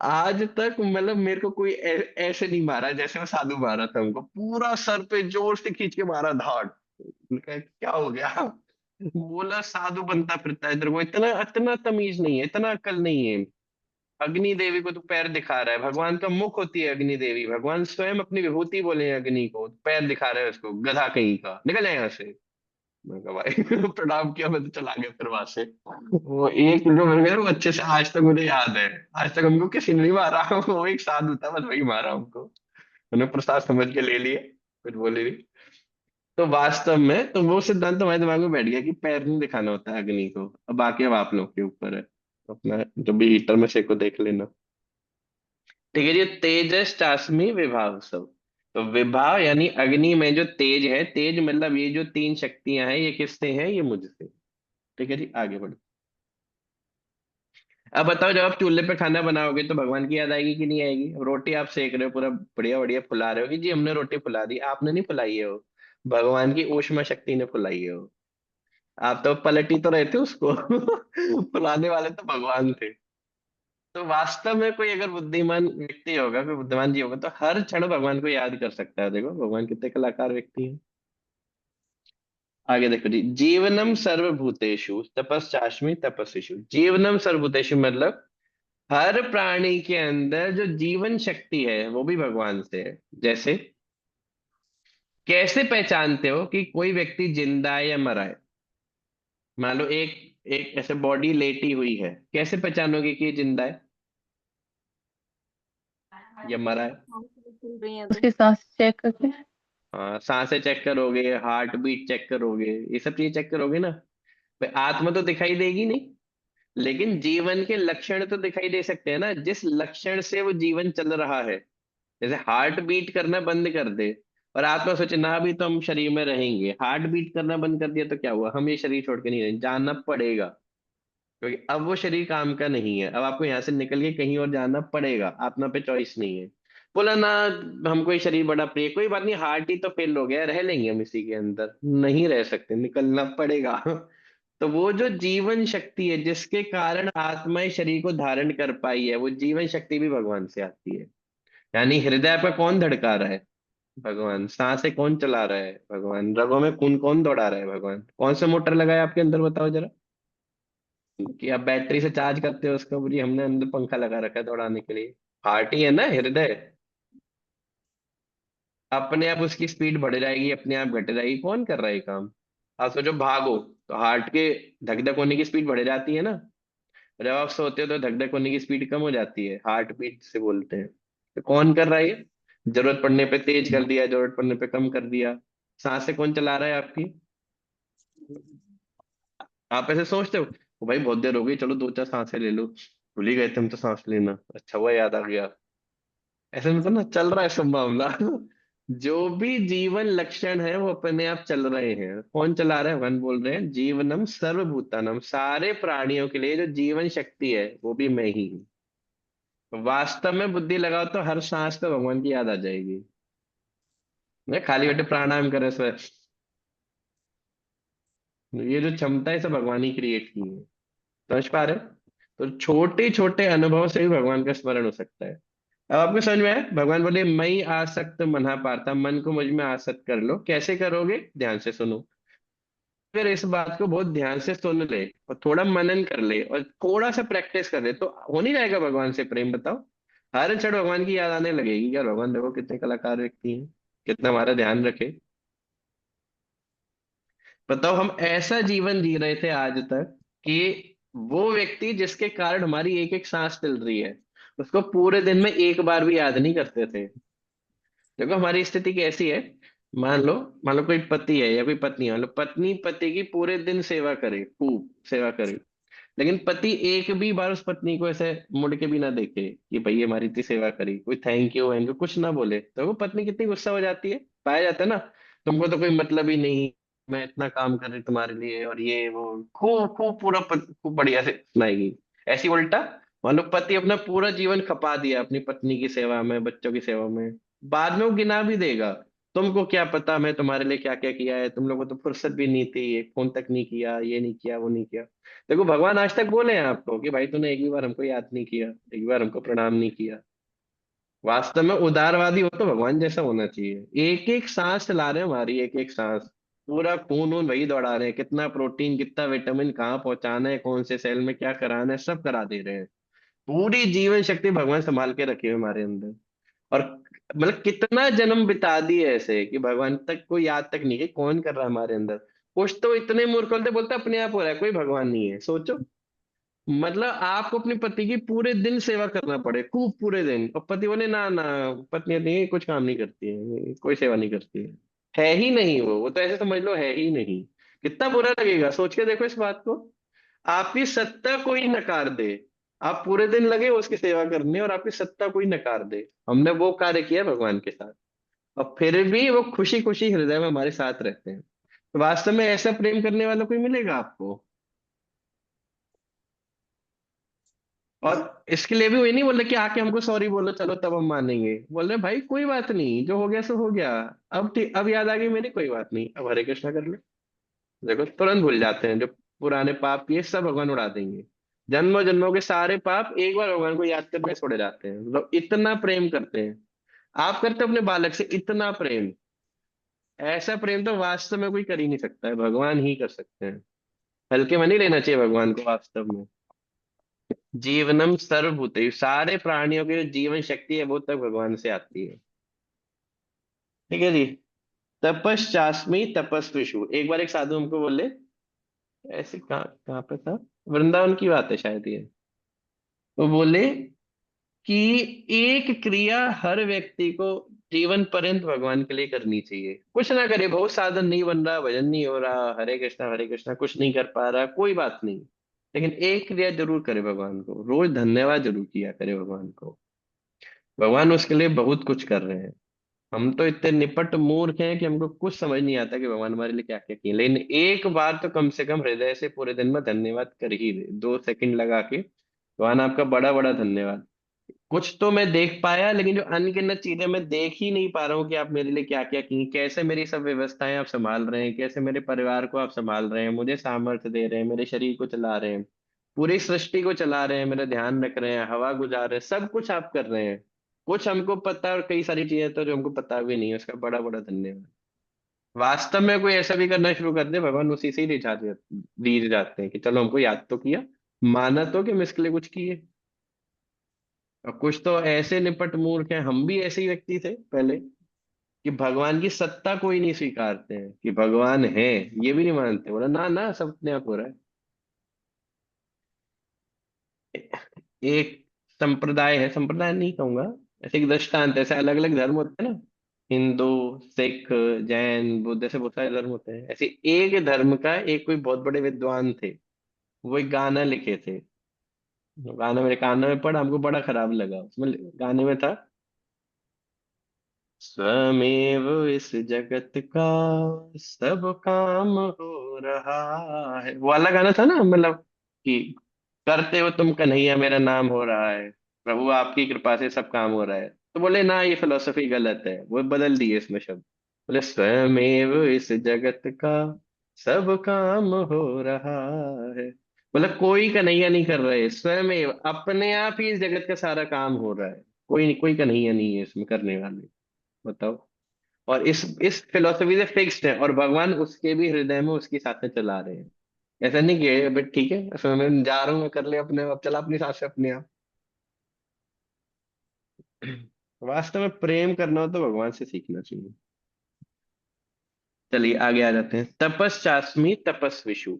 आज तक मतलब मेरे को कोई ऐसे नहीं मारा जैसे वो साधु मारा था हमको, पूरा सर पे जोर से खींच के मारा धाड़। मैंने कहा, क्या हो गया। बोला साधु बनता फिरता है, तेरे को इतना इतना तमीज नहीं है, इतना अक्ल नहीं है। अग्नि देवी को तू पैर दिखा रहा है, भगवान का मुख होती है अग्नि देवी, भगवान स्वयं अपनी विभूति बोले हैं अग्नि को, पैर दिखा रहा है उसको, गधा कहीं का, निकल जाए यहाँ से। मैं कहा भाई प्रणाम किया, मैं तो चला गया फिर वहां से। वो एक जो मिल गया वो अच्छे से आज तक मुझे याद है। आज तक हमको किसी ने नहीं मारा, वो एक साधु था बस वही मारा हमको। उन्होंने प्रसाद समझ के ले लिए, कुछ बोले नहीं। तो वास्तव में तो वो सिद्धांत तो हमारे दिमाग में बैठ गया कि पैर नहीं दिखाना होता है अग्नि को। अब बाकी अब आप लोग के ऊपर है, अपना जो भी हीटर में से को देख लेना। ठीक है जी, तेजस चाशमी विभाव सब। तो विभाव यानी अग्नि में जो तेज है, तेज मतलब ये जो तीन शक्तियां हैं ये किससे हैं, ये मुझसे। ठीक है जी, आगे बढ़ो। अब बताओ जब आप चूल्हे पे खाना बनाओगे तो भगवान की याद आएगी कि नहीं आएगी। अब रोटी आप सेक रहे हो, पूरा बढ़िया बढ़िया फुला रहे हो कि जी हमने रोटी फुला दी, आपने नहीं फुलाई है वो, भगवान की ऊष्मा शक्ति ने फुलाई है वो। आप तो पलट ही तो रहे थे उसको फुलाने वाले तो भगवान थे। तो वास्तव में कोई अगर बुद्धिमान व्यक्ति होगा, कोई बुद्धिमान जी होगा, तो हर क्षण भगवान को याद कर सकता है। देखो भगवान कितने कलाकार व्यक्ति हैं। आगे देखो जी, जीवनम सर्वभूतेषु तपश्चास्मि तपस्विषु। जीवनम सर्वभूतेषु मतलब हर प्राणी के अंदर जो जीवन शक्ति है वो भी भगवान से है। जैसे कैसे पहचानते हो कि कोई व्यक्ति जिंदा है या मरा है? मान लो एक एक ऐसे बॉडी लेटी हुई है, कैसे पहचानोगे कि ये जिंदा है या मरा है? चल रही है उसकी सांस चेक करके। हाँ, सांसें चेक करोगे, हार्ट बीट चेक करोगे, ये सब चीजें चेक करोगे ना। भाई आत्मा तो दिखाई देगी नहीं, लेकिन जीवन के लक्षण तो दिखाई दे सकते हैं ना, जिस लक्षण से वो जीवन चल रहा है। जैसे हार्ट बीट करना बंद कर दे और आत्मा सोचे ना अभी तो हम शरीर में रहेंगे, हार्ट बीट करना बंद कर दिया तो क्या हुआ? हम ये शरीर छोड़ के नहीं रहेंगे, जाना पड़ेगा। क्योंकि अब वो शरीर काम का नहीं है, अब आपको यहाँ से निकल के कहीं और जाना पड़ेगा, आत्मा पे चॉइस नहीं है। बोला ना हमको ये शरीर बड़ा प्रिय, कोई बात नहीं, हार्ट ही तो फेल हो गया, रह लेंगे हम इसी के अंदर, नहीं रह सकते, निकलना पड़ेगा। तो वो जो जीवन शक्ति है जिसके कारण आत्मा इस शरीर को धारण कर पाई है, वो जीवन शक्ति भी भगवान से आती है। यानी हृदय आपका कौन धड़का रहा है? भगवान। सांसें कौन चला रहा है? भगवान। रगों में खून कौन दौड़ा रहा है? भगवान। कौन सा मोटर लगाया आपके अंदर, बताओ जरा। कि आप बैटरी से चार्ज करते हो उसका, बोलिए हमने अंदर पंखा लगा रखा है दौड़ाने के लिए। हार्ट ही है ना, हृदय। अपने आप उसकी स्पीड बढ़ जाएगी, अपने आप घट जाएगी, कौन कर रहा है ये काम? आप सोचो भागो तो हार्ट के धक धक होने की स्पीड बढ़ जाती है ना। जब आप सोते हो तो धक धक होने की स्पीड कम हो जाती है, हार्ट बीट से बोलते हैं। तो कौन कर रहा है ये? जरूरत पड़ने पे तेज कर दिया, जरूरत पड़ने पे कम कर दिया। सांसें कौन चला रहा है आपकी? आप ऐसे सोचते हो "ओ भाई बहुत देर हो गई, चलो दो चार सांसें ले लो, भूल ही गए थे हम तो सांस लेना, अच्छा हुआ याद आ गया"। ऐसे मतलब ना चल रहा है सब मामला। जो भी जीवन लक्षण है वो अपने आप चल रहे हैं, कौन चला रहा है? भगवान बोल रहे हैं जीवनम सर्वभूतानम, सारे प्राणियों के लिए जो जीवन शक्ति है वो भी मैं ही हूँ। वास्तव में बुद्धि लगाओ तो हर सांस पे भगवान की याद आ जाएगी। मैं खाली बैठे प्राणायाम करे सो, ये जो क्षमता है सब भगवान ही क्रिएट की है। समझ पा रहे हो? तो छोटे छोटे अनुभव से भी भगवान का स्मरण हो सकता है। अब आपको समझ में आया? भगवान बोले मई आसक्त मना पारता, मन को मुझ में आसक्त कर लो। कैसे करोगे? ध्यान से सुनो। अगर इस बात को बहुत ध्यान से सुन ले और थोड़ा मनन कर ले और थोड़ा सा प्रैक्टिस कर ले तो हो नहीं जाएगा भगवान से प्रेम, बताओ। हर क्षण भगवान की याद आने लगेगी। यार भगवान देखो कितने कलाकार व्यक्ति हैं, कितना हमारा ध्यान रखे। बताओ हम ऐसा जीवन जी रहे थे आज तक कि वो व्यक्ति जिसके कारण हमारी एक एक सांस चल रही है, उसको पूरे दिन में एक बार भी याद नहीं करते थे। देखो हमारी स्थिति कैसी है। मान लो, मान लो कोई पति है या कोई पत्नी है, मान लो पत्नी पति की पूरे दिन सेवा करे, खूब सेवा करे, लेकिन पति एक भी बार उस पत्नी को ऐसे मुड़ के भी ना देखे कि भाई ये हमारी इतनी सेवा करी, कोई थैंक यू वैंक यू कुछ ना बोले, तो वो पत्नी कितनी गुस्सा हो जाती है। पाया जाता है ना, तुमको तो कोई मतलब ही नहीं, मैं इतना काम कर रही तुम्हारे लिए और ये वो, खूब खूब पूरा खूब बढ़िया से सुनाएगी। ऐसी उल्टा मान लो पति अपना पूरा जीवन खपा दिया अपनी पत्नी की सेवा में, बच्चों की सेवा में, बाद में वो गिना भी देगा, तुमको क्या पता मैं तुम्हारे लिए क्या क्या किया है, तुम लोगों को तो फुर्सत भी नहीं थी, एक फोन तक नहीं किया, ये नहीं किया, वो नहीं किया। देखो भगवान आज तक बोले हैं आपको कि भाई तूने एक भी बार हमको याद नहीं किया, एक भी बार हमको प्रणाम नहीं किया। वास्तव में उदारवादी हो तो भगवान जैसा होना चाहिए। एक एक सांस चला रहे हैं, हमारी एक एक सांस, पूरा खून वून वही दौड़ा रहे हैं, कितना प्रोटीन कितना विटामिन कहाँ पहुंचाना है, कौन से सेल में क्या कराना है, सब करा दे रहे हैं। पूरी जीवन शक्ति भगवान संभाल के रखे हुए हमारे अंदर। और मतलब कितना जन्म बिता दिए ऐसे कि भगवान तक को याद तक नहीं कि कौन कर रहा है हमारे अंदर। कुछ तो इतने मूर्ख होते बोलते अपने आप हो रहा है, कोई भगवान नहीं है, सोचो। मतलब आपको अपनी पति की पूरे दिन सेवा करना पड़े, खूब पूरे दिन, और पति बोले ना ना, पत्नी नहीं कुछ काम नहीं करती है, कोई सेवा नहीं करती है ही नहीं, वो तो ऐसे समझ लो है ही नहीं। कितना बुरा लगेगा, सोच के देखो इस बात को। आपकी सत्ता कोई नकार दे, आप पूरे दिन लगे हो उसकी सेवा करने और आपकी सत्ता कोई नकार दे, हमने वो कार्य किया भगवान के साथ, और फिर भी वो खुशी खुशी हृदय में हमारे साथ रहते हैं। तो वास्तव में ऐसा प्रेम करने वाला कोई मिलेगा आपको? और इसके लिए भी वही नहीं बोल रहे कि आके हमको सॉरी बोलो चलो तब हम मानेंगे, बोल रहे भाई कोई बात नहीं, जो हो गया सो हो गया। अब ठीक, अब याद आ गई मेरी, कोई बात नहीं, अब हरे कृष्णा कर लो। देखो तुरंत भूल जाते हैं, जो पुराने पाप किए सब भगवान उड़ा देंगे। जन्मों जन्मों के सारे पाप एक बार भगवान को याद करके छोड़े जाते हैं, मतलब इतना प्रेम करते हैं। आप करते हो अपने बालक से इतना प्रेम, ऐसा प्रेम तो वास्तव में कोई कर ही नहीं सकता है, भगवान ही कर सकते हैं। हल्के में नहीं लेना चाहिए भगवान को वास्तव में। जीवनम सर्वभूत, सारे प्राणियों की जो जीवन शक्ति है वो तक भगवान से आती है। ठीक है जी। तपश्चास्मि तपस्विषु। एक बार एक साधु हमको बोले, ऐसे कहाँ कहाँ पे था, वृंदावन की बात है शायद ये। वो बोले कि एक क्रिया हर व्यक्ति को जीवन पर्यंत भगवान के लिए करनी चाहिए। कुछ ना करे, बहुत साधन नहीं बन रहा, भजन नहीं हो रहा, हरे कृष्णा कुछ नहीं कर पा रहा, कोई बात नहीं, लेकिन एक क्रिया जरूर करे भगवान को, रोज धन्यवाद जरूर किया करे भगवान को। भगवान उसके लिए बहुत कुछ कर रहे हैं। हम तो इतने निपट मूर्ख हैं कि हमको कुछ समझ नहीं आता कि भगवान हमारे लिए क्या क्या किए, लेकिन एक बार तो कम से कम हृदय से पूरे दिन में धन्यवाद कर ही दे, 2 सेकंड लगा के, भगवान आपका बड़ा बड़ा धन्यवाद। कुछ तो मैं देख पाया, लेकिन जो अनगिनत चीजें मैं देख ही नहीं पा रहा हूँ कि आप मेरे लिए क्या क्या की, कैसे मेरी सब व्यवस्थाएं आप संभाल रहे हैं, कैसे मेरे परिवार को आप संभाल रहे हैं, मुझे सामर्थ्य दे रहे हैं, मेरे शरीर को चला रहे हैं, पूरी सृष्टि को चला रहे हैं, मेरा ध्यान रख रहे हैं, हवा गुजार रहे हैं, सब कुछ आप कर रहे हैं। कुछ हमको पता है और कई सारी चीजें तो जो हमको पता भी नहीं है, उसका बड़ा बड़ा धन्यवाद। वास्तव में कोई ऐसा भी करना शुरू कर दे, भगवान उसी से ही रीझ जाते हैं कि चलो हमको याद तो किया, माना तो कि हम इसके लिए कुछ किए। और कुछ तो ऐसे निपट मूर्ख हैं, हम भी ऐसे ही व्यक्ति थे पहले, कि भगवान की सत्ता कोई नहीं स्वीकारते हैं कि भगवान है, ये भी नहीं मानते, बोला ना ना सब अपने आप हो रहा है। एक संप्रदाय है, संप्रदाय नहीं कहूंगा, ऐसे एक दृष्टांत है, ऐसे अलग अलग धर्म होते हैं ना, हिंदू, सिख, जैन, बुद्ध, ऐसे बहुत सारे धर्म होते हैं। ऐसे एक धर्म का एक कोई बहुत बड़े विद्वान थे, वो एक गाना लिखे थे। वो गाना मेरे कानों में पड़ा, हमको बड़ा खराब लगा। उसमें गाने में था, स्वमेव इस जगत का सब काम हो रहा है। वो वाला गाना था ना, मतलब कि करते हो तुम कन्हैया मेरा नाम हो रहा है, प्रभु आपकी कृपा से सब काम हो रहा है। तो बोले ना, ये फिलोसफी गलत है, वो बदल दिए इसमें शब्द। बोले स्वमेव इस जगत का सब काम हो रहा है। मतलब कोई कन्हैया नहीं कर रहे, स्वयं अपने आप ही इस जगत का सारा काम हो रहा है। कोई कोई कन्हैया नहीं है इसमें करने वाले, बताओ। और इस फिलोसफी से फिक्स्ड है, और भगवान उसके भी हृदय में उसके साथ में चला रहे हैं। ऐसा नहीं कि बट ठीक है, इसमें मैं जा रहा हूँ, मैं कर ले अपने आप, चला अपनी सांस से अपने आप। वास्तव में प्रेम करना हो तो भगवान से सीखना चाहिए। चलिए आगे आ जाते हैं। तपस्चास्मि तपस्विषु।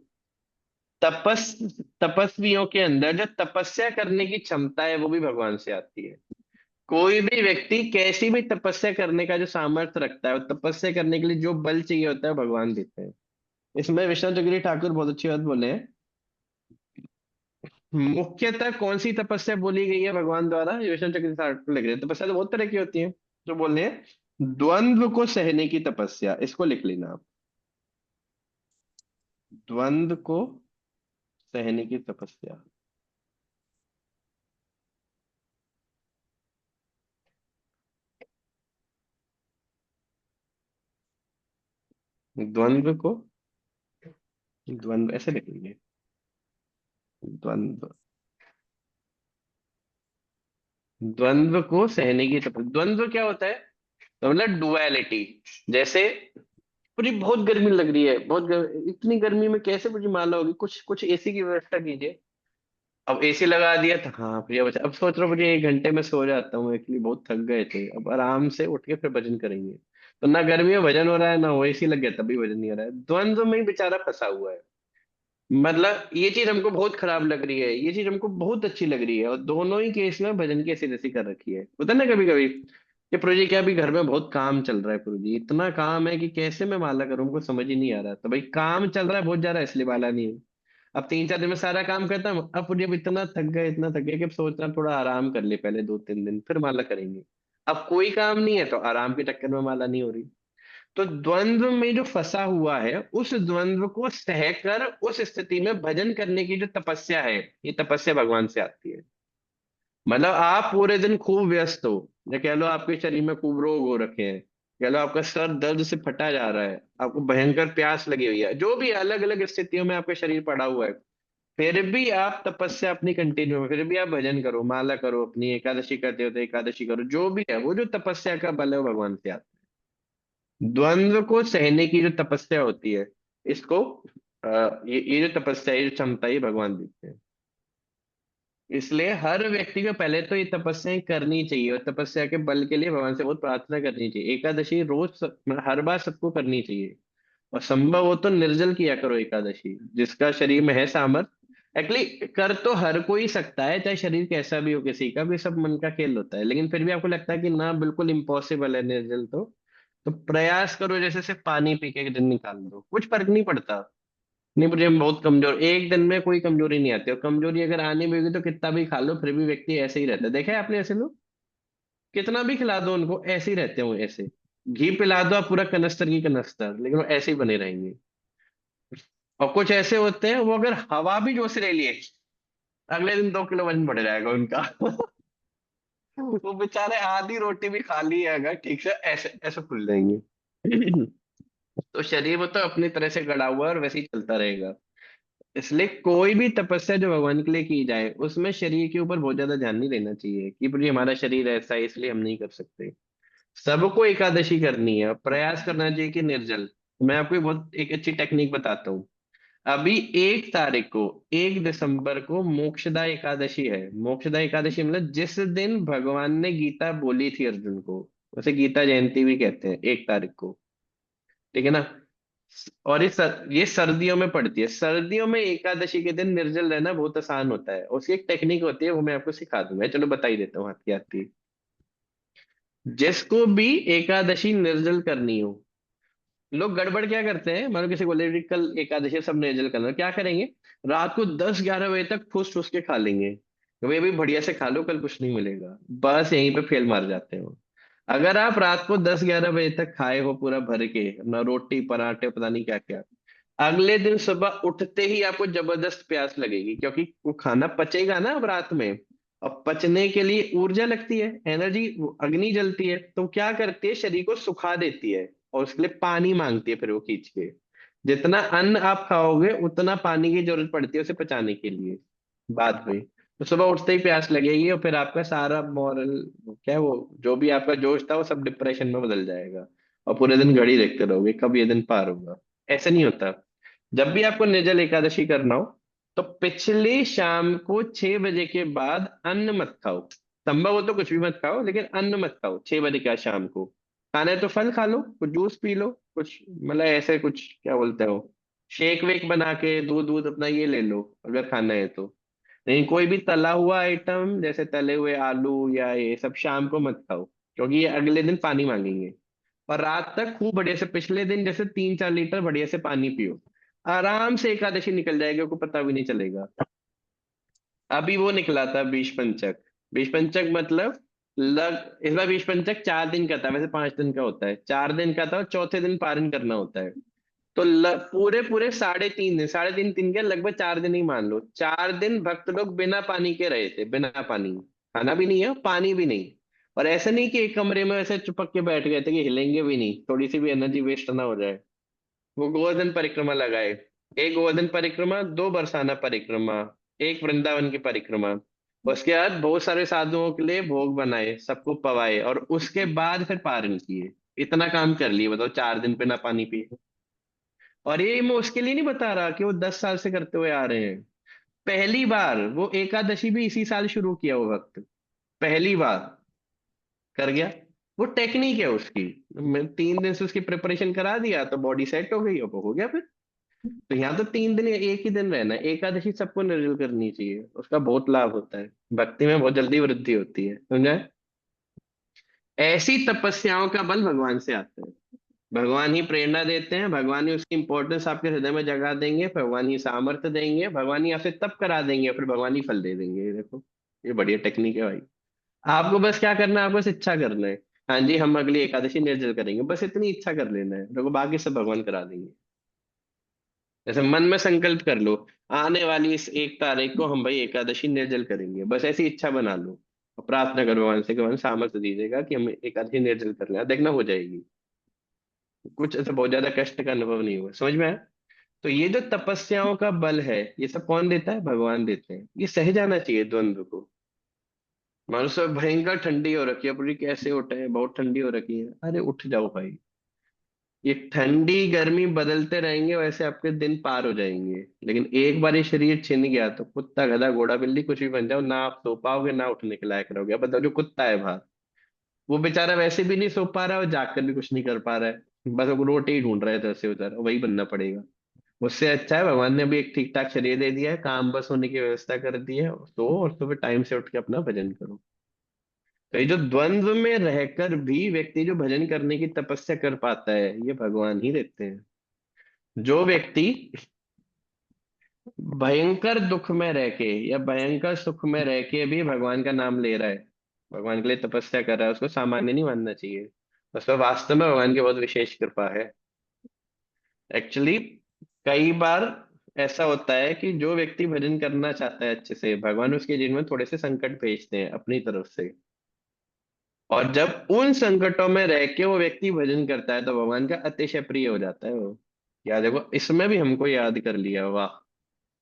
तपस तपस्वियों के अंदर जो तपस्या करने की क्षमता है, वो भी भगवान से आती है। कोई भी व्यक्ति कैसी भी तपस्या करने का जो सामर्थ्य रखता है, वो तपस्या करने के लिए जो बल चाहिए होता है, भगवान देते हैं। इसमें विश्वनाथ चक्रवर्ती ठाकुर बहुत अच्छी बात बोले हैं। मुख्यतः कौन सी तपस्या बोली गई है भगवान द्वारा, ये विश्वनाथ चक्रवर्ती ठाकुर लिख रहे हैं। तपस्या तो बहुत तरह की होती है, जो बोल रहे हैं द्वंद्व को सहने की तपस्या, इसको लिख लेना आप। द्वंद्व को सहने की तपस्या। द्वंद्व को, द्वंद्व ऐसे लिखेंगे, द्वंद्व, द्वंद्व को सहने की तपस्या। द्वंद्व क्या होता है, तो मतलब डुअलिटी। जैसे पूरी बहुत गर्मी लग रही है, इतनी गर्मी में कैसे मुझे माला होगी, कुछ कुछ एसी की व्यवस्था कीजिए। अब एसी लगा दिया तो हाँ प्रिया बचा, अब सोच रहा हूँ मुझे 1 घंटे में सो जाता हूँ, एक्चुअली बहुत थक गए थे, अब आराम से उठ के फिर भजन करेंगे। तो ना गर्मी में भजन हो रहा है, ना वो एसी लग गया तभी भजन नहीं हो रहा है, द्वंद्व में ही बेचारा फंसा हुआ है। मतलब ये चीज हमको बहुत खराब लग रही है, ये चीज हमको बहुत अच्छी लग रही है, और दोनों ही केस में भजन की ऐसी तैसी कर रखी है। होता है ना कभी कभी कि प्रभु जी क्या, अभी घर में बहुत काम चल रहा है प्रभु जी, इतना काम है कि कैसे मैं माला करूं, हमको समझ ही नहीं आ रहा। तो भाई काम चल रहा है बहुत ज्यादा, इसलिए माला नहीं है। अब 3 4 दिन में सारा काम करता हूँ, अब जब इतना थक गए, इतना थक गए कि अब सोच रहा थोड़ा आराम कर ले, पहले 2 3 दिन फिर माला करेंगे। अब कोई काम नहीं है तो आराम के चक्कर में माला नहीं हो रही। तो द्वंद्व में जो फंसा हुआ है, उस द्वंद्व को सहकर उस स्थिति में भजन करने की जो तपस्या है, ये तपस्या भगवान से आती है। मतलब आप पूरे दिन खूब व्यस्त हो, या कह लो आपके शरीर में खूब रोग हो रखे हैं, कह लो आपका सर दर्द से फटा जा रहा है, आपको भयंकर प्यास लगी हुई है, जो भी अलग अलग स्थितियों में आपका शरीर पड़ा हुआ है, फिर भी आप तपस्या अपनी कंटिन्यू, फिर भी आप भजन करो, माला करो, अपनी एकादशी करते हो तो एकादशी करो, जो भी है वो जो तपस्या का बल है वो भगवान से आता है। द्वंद्व को सहने की जो तपस्या होती है, इसको ये जो तपस्या, ये जो क्षमता, ये भगवान देते हैं। इसलिए हर व्यक्ति को पहले तो ये तपस्याएं करनी चाहिए, और तपस्या के बल के लिए भगवान से बहुत प्रार्थना करनी चाहिए। एकादशी रोज मतलब हर बार सबको करनी चाहिए, और संभव हो तो निर्जल किया करो एकादशी। जिसका शरीर में है सामर्थ, एक्चुअली कर तो हर कोई सकता है, चाहे शरीर कैसा भी हो किसी का भी, सब मन का खेल होता है। लेकिन फिर भी आपको लगता है कि ना बिल्कुल इम्पॉसिबल है निर्जल, तो प्रयास करो जैसे सिर्फ पानी पी के एक दिन निकाल दो, कुछ फर्क नहीं पड़ता। नहीं मुझे बहुत कमजोर, एक दिन में कोई कमजोरी नहीं आती, और कमजोरी अगर आने भी होगी तो कितना भी खा लो फिर भी व्यक्ति ऐसे ही रहता है। देखा है आपने ऐसे लोग, कितना भी खिला दो उनको ऐसे ही रहते हो ऐसे। घी पिला दो आप पूरा कनस्तर की कनस्तर, लेकिन वो ऐसे ही बने रहेंगे। और कुछ ऐसे होते हैं वो अगर हवा भी जोश ले लिए, अगले दिन 2 किलो वजन बढ़ जाएगा उनका। वो बेचारे आधी रोटी भी खा ली है अगर ठीक से, ऐसे ऐसे फूल जाएंगे। तो शरीर वो तो अपनी तरह से गड़ा हुआ है और वैसे ही चलता रहेगा। इसलिए कोई भी तपस्या जो भगवान के लिए की जाए उसमें शरीर के ऊपर बहुत ज्यादा ध्यान नहीं देना चाहिए कि भाई हमारा शरीर ऐसा है इसलिए हम नहीं कर सकते। सबको एकादशी करनी है और प्रयास करना चाहिए कि निर्जल। मैं आपको बहुत एक अच्छी टेक्निक बताता हूँ। अभी 1 तारीख को, 1 दिसंबर को मोक्षदा एकादशी है। मोक्षदा एकादशी मतलब जिस दिन भगवान ने गीता बोली थी अर्जुन को, उसे गीता जयंती भी कहते हैं, 1 तारीख को। ठीक है ना। और ये सर्दियों में पड़ती है। सर्दियों में एकादशी के दिन निर्जल रहना बहुत आसान होता है, उसकी एक टेक्निक होती है, वो मैं आपको सिखा दूंगा। चलो बता ही देता हूँ आपकी आती। जिसको भी एकादशी निर्जल करनी हो, लोग गड़बड़ क्या करते हैं, मान लो किसी को बोले भी कल एकादशी है, सब निर्जल करना है, क्या करेंगे? रात को 10-11 बजे तक ठूस ठूस के खा लेंगे, वे भी बढ़िया से खा लो कल कुछ नहीं मिलेगा। बस यहीं पे फेल मार जाते हो। अगर आप रात को 10-11 बजे तक खाए हो पूरा भर के अपना रोटी पराठे पता नहीं क्या क्या, अगले दिन सुबह उठते ही आपको जबरदस्त प्यास लगेगी, क्योंकि वो खाना पचेगा ना अब रात में। और पचने के लिए ऊर्जा लगती है, एनर्जी, अग्नि जलती है, तो क्या करती है शरीर को सुखा देती है, और उसके लिए पानी मांगती है फिर वो खींच के। जितना अन्न आप खाओगे उतना पानी की जरूरत पड़ती है उसे पचाने के लिए बाद में। तो सुबह उठते ही प्यास लगेगी, और फिर आपका सारा मॉरल, क्या है वो, जो भी आपका जोश था वो सब डिप्रेशन में बदल जाएगा। और पूरे दिन घड़ी देखते रहोगे कब ये दिन पार होगा। ऐसा नहीं होता। जब भी आपको निर्जल एकादशी करना हो तो पिछले शाम को 6 बजे के बाद अन्न मत खाओ। संभव हो तो कुछ भी मत खाओ, लेकिन अन्न मत खाओ 6 बजे के बाद शाम को। खाना है तो फल खा लो, कुछ जूस पी लो, कुछ मतलब ऐसे कुछ क्या बोलते हो, शेक वेक बना के दूध दूध अपना ये ले लो अगर खाना है तो। नहीं, कोई भी तला हुआ आइटम जैसे तले हुए आलू या ये सब शाम को मत खाओ, क्योंकि ये अगले दिन पानी मांगेंगे। और रात तक खूब बढ़िया से पिछले दिन जैसे 3-4 लीटर बढ़िया से पानी पियो। आराम से एकादशी निकल जाएगी, आपको पता भी नहीं चलेगा। अभी वो निकला था बीज पंचक। बीज पंचक मतलब इस बार बीज पंचक 4 दिन का था, वैसे 5 दिन का होता है। 4 दिन का था और चौथे दिन पारण करना होता है। तो पूरे पूरे 3.5 दिन, 3.5 3 के लगभग 4 दिन ही मान लो, 4 दिन भक्त लोग बिना पानी के रहे थे, बिना पानी। खाना भी नहीं है पानी भी नहीं। और ऐसा नहीं कि एक कमरे में ऐसे चिपक के बैठ गए थे कि हिलेंगे भी नहीं, थोड़ी सी भी एनर्जी वेस्ट ना हो जाए। वो गोवर्धन परिक्रमा लगाए, एक गोवर्धन परिक्रमा, 2 बरसाना परिक्रमा, एक वृंदावन की परिक्रमा। उसके बाद बहुत सारे साधुओं के लिए भोग बनाए, सबको पवाए, और उसके बाद फिर पारण किए। इतना काम कर लिए बताओ 4 दिन बिना पानी पिए। और ये मैं उसके लिए नहीं बता रहा कि वो 10 साल से करते हुए आ रहे हैं। पहली बार वो एकादशी भी इसी साल शुरू किया वो वक्त, पहली बार कर गया। वो टेक्निक है उसकी। मैं 3 दिन से उसकी प्रिपरेशन करा दिया तो बॉडी सेट हो गई, अब हो गया फिर। तो यहाँ तो 3 दिन या एक ही दिन रहना है। एकादशी सबको निर्जल करनी चाहिए, उसका बहुत लाभ होता है, भक्ति में बहुत जल्दी वृद्धि होती है, समझा है? ऐसी तपस्याओं का बल भगवान से आता है। भगवान ही प्रेरणा देते हैं, भगवान ही उसकी इंपॉर्टेंस आपके हृदय में जगा देंगे, भगवान ही सामर्थ्य देंगे, भगवान ही आपसे तप करा देंगे, फिर भगवान ही फल दे देंगे। ये देखो, ये बढ़िया टेक्निक है भाई। आपको बस क्या करना है, आपको बस इच्छा करना है। हाँ जी हम अगली एकादशी निर्जल करेंगे, बस इतनी इच्छा कर लेना है, देखो बाकी सब भगवान करा देंगे। जैसे मन में संकल्प कर लो, आने वाली इस 1 तारीख को हम भाई एकादशी निर्जल करेंगे, बस ऐसी इच्छा बना लो। और प्रार्थना करो भगवान से कि भगवान सामर्थ्य दीजिएगा कि हम एकादशी निर्जल कर लें, देखना हो जाएगी। कुछ ऐसा बहुत ज्यादा कष्ट का अनुभव नहीं हुआ, समझ में आया? तो ये जो तपस्याओं का बल है ये सब कौन देता है? भगवान देते हैं। ये सह जाना चाहिए द्वंद्व को। मनुष्य भयंकर ठंडी हो रखी है, पूरी कैसे उठे, बहुत ठंडी हो रखी है, अरे उठ जाओ भाई। ये ठंडी गर्मी बदलते रहेंगे, वैसे आपके दिन पार हो जाएंगे। लेकिन एक बार ये शरीर छिन गया तो कुत्ता गधा घोड़ा बिल्ली कुछ भी बन जाओ ना, आप सो पाओगे ना उठने के लायक रहोगे। अब बताओ जो कुत्ता है बाहर, वो बेचारा वैसे भी नहीं सो पा रहा है और जागकर भी कुछ नहीं कर पा रहा है, बस वो रोटी ही ढूंढ रहे थे उसे उधर, वही बनना पड़ेगा। उससे अच्छा है भगवान ने भी एक ठीक ठाक शरीर दे दिया है, काम बस होने की व्यवस्था कर दी है, सो और सुबह टाइम से उठ के अपना भजन करो। तो ये जो द्वंद्व में रहकर भी व्यक्ति जो भजन करने की तपस्या कर पाता है, ये भगवान ही देते हैं। जो व्यक्ति भयंकर दुख में रह के या भयंकर सुख में रह के भी भगवान का नाम ले रहा है, भगवान के लिए तपस्या कर रहा है, उसको सामान्य नहीं मानना चाहिए। उस पर वास्तव में भगवान की बहुत विशेष कृपा है। एक्चुअली कई बार ऐसा होता है कि जो व्यक्ति भजन करना चाहता है अच्छे से, भगवान उसके जीवन में थोड़े से संकट भेजते हैं अपनी तरफ से। और जब उन संकटों में रह के वो व्यक्ति भजन करता है तो भगवान का अतिशय प्रिय हो जाता है वो। याद देखो, इसमें भी हमको याद कर लिया, वाह।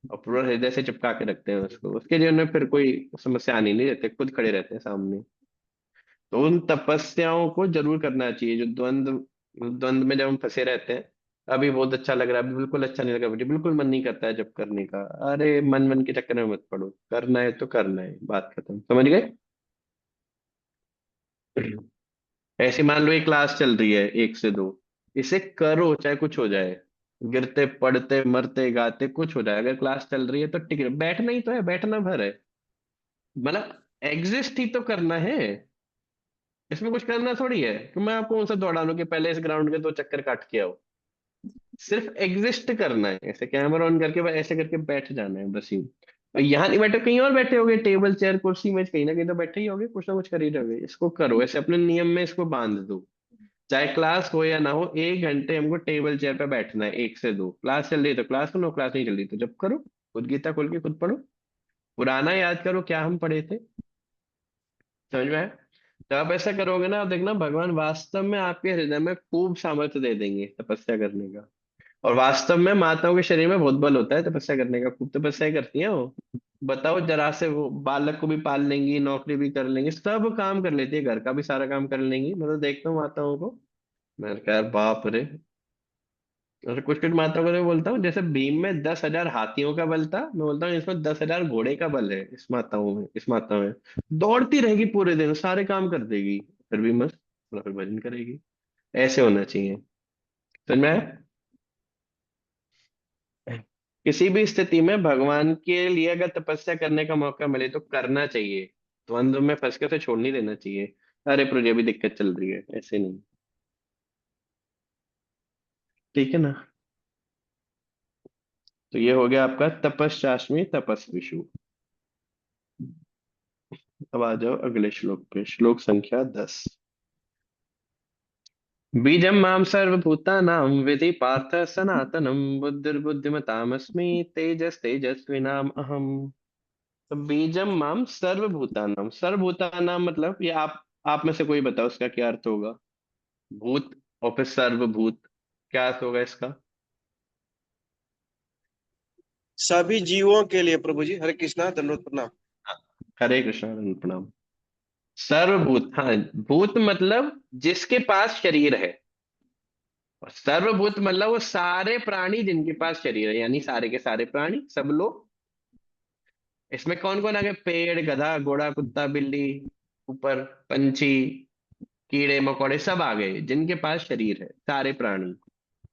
और पूरा हृदय से चिपका के रखते हैं उसको, उसके जीवन में फिर कोई समस्या आनी नहीं रहती, खुद खड़े रहते हैं सामने। तो उन तपस्याओं को जरूर करना चाहिए। जो द्वंद्व द्वंद्व में जब हम फंसे रहते हैं, अभी बहुत अच्छा लग रहा है, अभी बिल्कुल अच्छा नहीं लग रहा, मुझे बिल्कुल मन नहीं करता है जब करने का, अरे मन मन के चक्कर में मत पड़ो, करना है तो करना है, बात खत्म। समझ गए? ऐसे मान लो एक क्लास चल रही है 1 से 2, इसे करो चाहे कुछ हो जाए, गिरते पड़ते मरते गाते कुछ हो जाए, अगर क्लास चल रही है तो टिक, बैठना ही तो है, बैठना भर है, मतलब एग्जिस्ट ही तो करना है। इसमें कुछ करना थोड़ी है कि मैं आपको उनसे दौड़ा लूं कि पहले इस ग्राउंड के 2 चक्कर काट के आओ। सिर्फ एग्जिस्ट करना है, ऐसे कैमरा ऑन करके बस ऐसे करके बैठ जाना है, बस यूं। और यहाँ नहीं बैठे, कहीं और बैठे होगे, टेबल चेयर कुर्सी में, कहीं ना बैठे ही होगे, कुछ ना कुछ कर ही रहोगे। इसको करो, ऐसे अपने नियम में इसको बांध दो। चाहे क्लास हो या ना हो, 1 घंटे हमको टेबल चेयर पे बैठना है, 1 से 2। क्लास चल रही है तो क्लास सुनो, क्लास नहीं चल रही तो जब करो, खुद गीता खोल के खुद पढ़ो, पुराना याद करो क्या हम पढ़े थे। समझ में आया? तो आप ऐसा करोगे ना, आप देखना भगवान वास्तव में आपके हृदय में खूब सामर्थ्य दे देंगे तपस्या करने का। और वास्तव में माताओं के शरीर में बहुत बल होता है तपस्या करने का, खूब तपस्या करती है वो। बताओ, जरा से वो बालक को भी पाल लेंगी, नौकरी भी कर लेंगी, सब काम कर लेती है, घर का भी सारा काम कर लेंगी। मैं तो देखता हूँ माताओं को, मैं कहा यार बाप रे। और कुछ कुछ माताओं को तो मैं बोलता हूँ, जैसे भीम में 10,000 हाथियों का बल था, मैं बोलता हूँ इसमें 10,000 घोड़े का बल है, इस माताओं में, इस माता में। दौड़ती रहेगी पूरे दिन, सारे काम कर देगी, फिर भी मस्त, थोड़ा फिर भजन करेगी। ऐसे होना चाहिए। समझ में आया? किसी भी स्थिति में भगवान के लिए अगर तपस्या करने का मौका मिले तो करना चाहिए। द्वंद्व में फंस के उसे छोड़ नहीं देना चाहिए, अरे प्रभु जी अभी दिक्कत चल रही है, ऐसे नहीं। ठीक है ना? तो ये हो गया आपका तपस्याश्मी तपस्विषु। अब आ जाओ अगले श्लोक पे, श्लोक संख्या 10। बीजम माम सर्वभूतानां विधि पार्थ सनातनम, बुद्धिर्बुद्धिमतामस्मि, तेजस तेजस्विनाम अहम। तो बीजम माम सर्वभूतानाम, सर्वभूतानाम मतलब ये आप में से कोई बताओ उसका क्या अर्थ होगा? भूत और फिर सर्वभूत, क्या अर्थ होगा इसका? सभी जीवों के लिए प्रभु जी। हरे कृष्णा, दंडवत प्रणाम। हाँ, हरे कृष्णा हरे प्रणाम। सर्वभूत, हाँ, भूत मतलब जिसके पास शरीर है, और सर्वभूत मतलब वो सारे प्राणी जिनके पास शरीर है, यानी सारे के सारे प्राणी, सब लोग। इसमें कौन कौन आ गए? पेड़, गधा, घोड़ा, कुत्ता, बिल्ली, ऊपर पंछी, कीड़े मकोड़े, सब आ गए जिनके पास शरीर है, सारे प्राणी।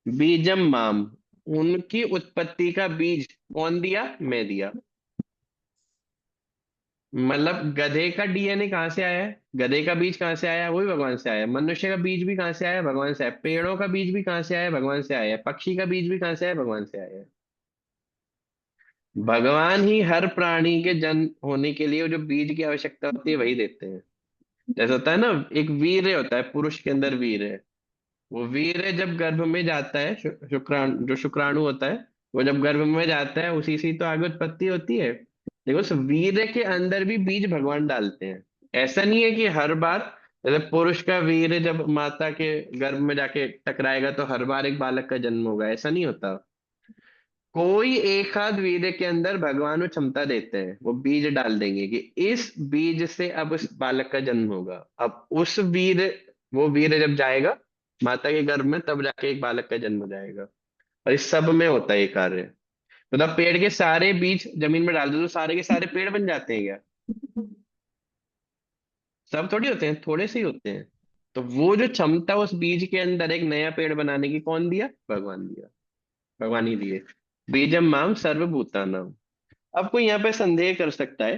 बीजम माम, उनकी उत्पत्ति का बीज कौन दिया? मैं दिया। मतलब गधे का डीएनए कहाँ से आया है, गधे का बीज कहाँ से आया है? वो भी भगवान से आया है। मनुष्य का बीज भी कहाँ से आया है? भगवान से आया है। पेड़ों का बीज भी कहाँ से आया है? भगवान से आया है। पक्षी का बीज भी कहाँ से आया है? भगवान से आया है। भगवान ही हर प्राणी के जन्म होने के लिए जो बीज की आवश्यकता होती है वही देते हैं। जैसे होता है ना, एक वीर्य होता है, पुरुष के अंदर वीर्य है। वो वीर्य जब गर्भ में जाता है, शुक्राणु, जो शुक्राणु होता है, वो जब गर्भ में जाता है उसी से तो आगे उत्पत्ति होती है। देखो, उस वीर्य के अंदर भी बीज भगवान डालते हैं। ऐसा नहीं है कि हर बार, जैसे पुरुष का वीर्य जब माता के गर्भ में जाके टकराएगा तो हर बार एक बालक का जन्म होगा, ऐसा नहीं होता। कोई एक आध वीर्य के अंदर भगवान वो क्षमता देते हैं, वो बीज डाल देंगे कि इस बीज से अब उस बालक का जन्म होगा। अब उस वीर्य, वो वीर्य जब जाएगा माता के गर्भ में, तब जाके एक बालक का जन्म हो जाएगा। और इस सब में होता है ये कार्य। मतलब पेड़ के सारे बीज जमीन में डाल दो तो सारे के सारे पेड़ बन जाते हैं क्या? सब थोड़ी होते हैं, थोड़े से ही होते हैं। तो वो जो क्षमता उस बीज के अंदर एक नया पेड़ बनाने की कौन दिया? भगवान दिया। भगवान ही दिए। बीजम माम सर्वभूतानाम। अब कोई यहाँ पे संदेह कर सकता है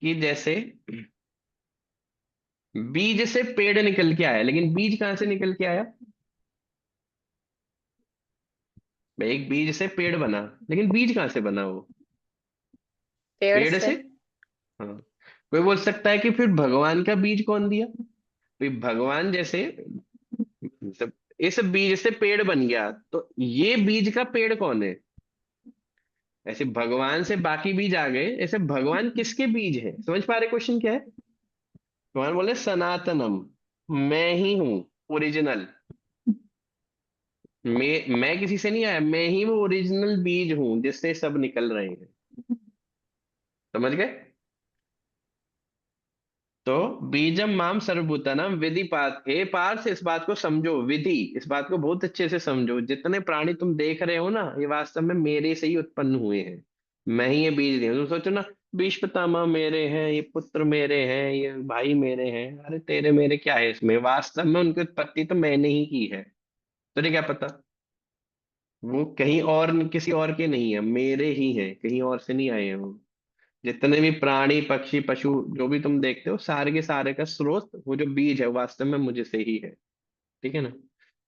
कि जैसे बीज से पेड़ निकल के आया, लेकिन बीज कहाँ से निकल के आया? भाई एक बीज से पेड़ बना, लेकिन बीज कहाँ से बना वो? पेड़ पेड़ से। से। हाँ। कोई बोल सकता है कि फिर भगवान का बीज कौन दिया? भाई भगवान जैसे सब, इस बीज से पेड़ बन गया, तो ये बीज का पेड़ कौन है? ऐसे भगवान से बाकी बीज आ गए, ऐसे भगवान किसके बीज है? समझ पा रहे क्वेश्चन क्या है? भगवान बोले सनातनम, मैं ही हूं ओरिजिनल। मैं किसी से नहीं आया, मैं ही वो ओरिजिनल बीज हूं जिससे सब निकल रहे हैं। समझ गए? तो बीजम माम सर्वभूतानाम विधि पात, हे पार्थ इस बात को समझो, विधि इस बात को बहुत अच्छे से समझो, जितने प्राणी तुम देख रहे हो ना, ये वास्तव में मेरे से ही उत्पन्न हुए हैं। मैं ही ये बीज दिया। तुम सोचो ना, भीष्म पितामह मेरे हैं, ये पुत्र मेरे हैं, ये भाई मेरे हैं। अरे तेरे मेरे क्या है इसमें? वास्तव में उनकी उत्पत्ति तो मैंने ही की है। तुझे क्या पता? वो कहीं और किसी और के नहीं है, मेरे ही हैं, कहीं और से नहीं आए हैं वो। जितने भी प्राणी पक्षी पशु जो भी तुम देखते हो, सारे के सारे का स्रोत वो जो बीज है वास्तव में मुझे से ही है। ठीक है ना?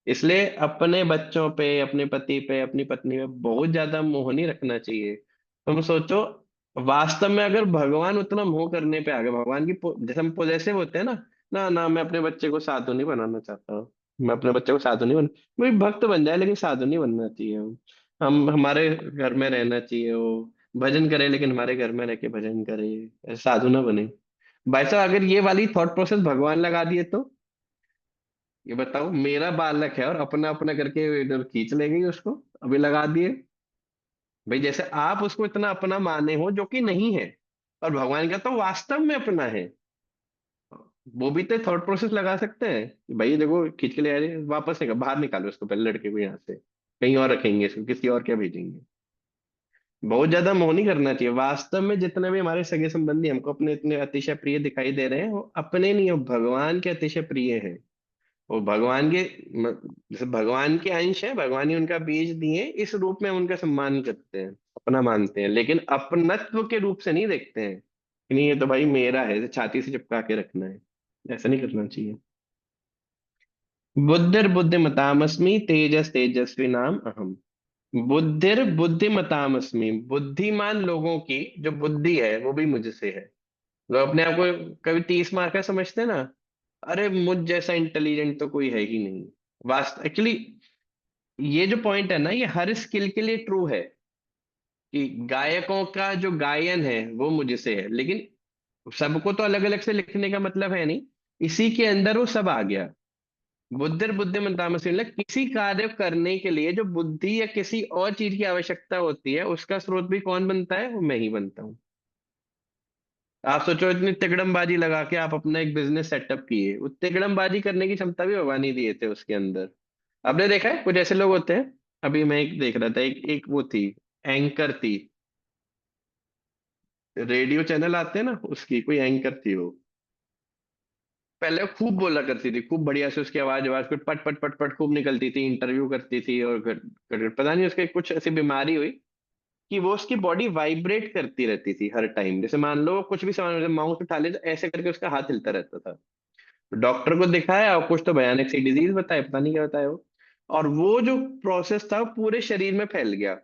इसलिए अपने बच्चों पे, अपने पति पे, अपनी पत्नी पे बहुत ज्यादा मोह नहीं रखना चाहिए। तुम सोचो, वास्तव में अगर भगवान उतना मोह करने पे आ गए, भगवान की जैसे हम पॉजेसिव होते हैं ना, ना ना मैं अपने बच्चे को साधु नहीं बनाना चाहता हूँ, मैं अपने बच्चे को साधु नहीं बन, वही भक्त बन जाए लेकिन साधु नहीं बनना चाहिए। हम हमारे घर में रहना चाहिए, वो भजन करे लेकिन हमारे घर में रह के भजन करे, ऐसे साधु ना बने। भाई साहब अगर ये वाली थॉट प्रोसेस भगवान लगा दिए तो ये बताओ, मेरा बालक है और अपना अपना करके इधर खींच ले गई उसको, अभी लगा दिए। भाई जैसे आप उसको इतना अपना माने हो जो कि नहीं है, और भगवान का तो वास्तव में अपना है। वो भी तो थॉट प्रोसेस लगा सकते हैं कि भाई देखो खींच के ले आ रहे हैं, वापस निकाल, बाहर निकालो इसको पहले, लड़के को यहाँ से कहीं और रखेंगे इसको, किसी और क्या भेजेंगे। बहुत ज्यादा मोह नहीं करना चाहिए। वास्तव में जितने भी हमारे सगे संबंधी हमको अपने इतने अतिशय प्रिय दिखाई दे रहे हैं, वो अपने नहीं, वो भगवान के अतिशय प्रिय है। वो भगवान के जैसे भगवान के अंश है, भगवान ही उनका बीज दिए, इस रूप में हम उनका सम्मान करते हैं, अपना मानते हैं, लेकिन अपनत्व के रूप से नहीं देखते हैं कि नहीं ये तो भाई मेरा है, इसे छाती से चिपका के रखना है। ऐसा नहीं करना चाहिए। बुद्धिर बुद्धिमतामस्मि तेजस तेजस्वी नाम अहम। बुद्धिर बुद्धिमतामस्मि, बुद्धिमान लोगों की जो बुद्धि है वो भी मुझसे है। लोग अपने आप को कभी 30 मार्क का समझते हैं ना, अरे मुझ जैसा इंटेलिजेंट तो कोई है ही नहीं। वास्तव एक्चुअली ये जो पॉइंट है ना, ये हर स्किल के लिए ट्रू है कि गायकों का जो गायन है वो मुझसे है, लेकिन सबको तो अलग अलग से लिखने का मतलब है नहीं, इसी के अंदर वो सब आ गया। बुद्धिर बुद्धिमत्तामसी, मतलब किसी कार्य करने के लिए जो बुद्धि या किसी और चीज की आवश्यकता होती है, उसका स्रोत भी कौन बनता है? वो मैं ही बनता हूँ। आप सोचो, इतनी तिकड़मबाजी लगा के आप अपना एक बिजनेस सेटअप किए, वो तिकड़मबाजी करने की क्षमता भी भगवान ही दिए थे उसके अंदर। आपने देखा है कुछ ऐसे लोग होते हैं, अभी मैं एक देख रहा था, एक वो थी, एंकर थी, रेडियो चैनल आते हैं ना, उसकी कोई एंकर थी वो। पहले वो खूब बोला करती थी, खूब बढ़िया से उसकी आवाज आवाज फिर पट पट पट पट खूब निकलती थी, इंटरव्यू करती थी, और पता नहीं उसके कुछ ऐसी बीमारी हुई कि वो उसकी बॉडी वाइब्रेट करती रहती थी हर टाइम। जैसे मान लो कुछ भी सामान माउस उठा ले तो ऐसे करके उसका हाथ हिलता रहता था। डॉक्टर को दिखाया और कुछ तो भयानक सी डिजीज बताए, पता नहीं क्या बताया वो। और वो जो प्रोसेस था वो पूरे शरीर में फैल गया।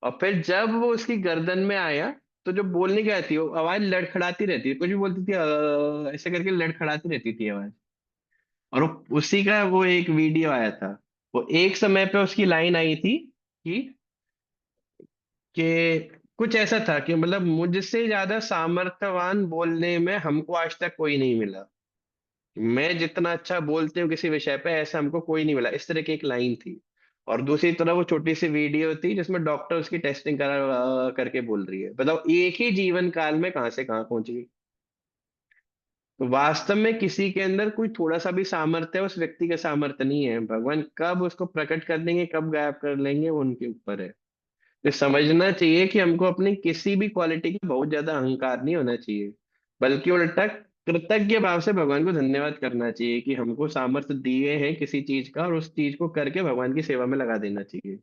और फिर जब वो उसकी गर्दन में आया, तो जो बोलने की आती वो आवाज लड़खड़ाती रहती थी, कुछ भी बोलती थी ऐसे करके लड़खड़ाती रहती थी आवाज। और उसी का वो एक वीडियो आया था। वो एक समय पे उसकी लाइन आई थी कि कुछ ऐसा था कि मतलब मुझसे ज्यादा सामर्थ्यवान बोलने में हमको आज तक कोई नहीं मिला। मैं जितना अच्छा बोलती हूँ किसी विषय पे, ऐसा हमको कोई नहीं मिला, इस तरह की एक लाइन थी। और दूसरी तरफ वो छोटी सी वीडियो थी जिसमें डॉक्टर उसकी टेस्टिंग करके बोल रही है। बताओ एक ही जीवन काल में कहाँ से कहाँ पहुंच गई। तो वास्तव में किसी के अंदर कोई थोड़ा सा भी सामर्थ्य है, उस व्यक्ति का सामर्थ्य नहीं है। भगवान कब उसको प्रकट कर देंगे, कब गायब कर लेंगे, वो उनके ऊपर है। तो समझना चाहिए कि हमको अपनी किसी भी क्वालिटी का बहुत ज्यादा अहंकार नहीं होना चाहिए, बल्कि उल्टा कृतज्ञ भाव से भगवान को धन्यवाद करना चाहिए कि हमको सामर्थ्य दिए हैं किसी चीज का, और उस चीज को करके भगवान की सेवा में लगा देना चाहिए।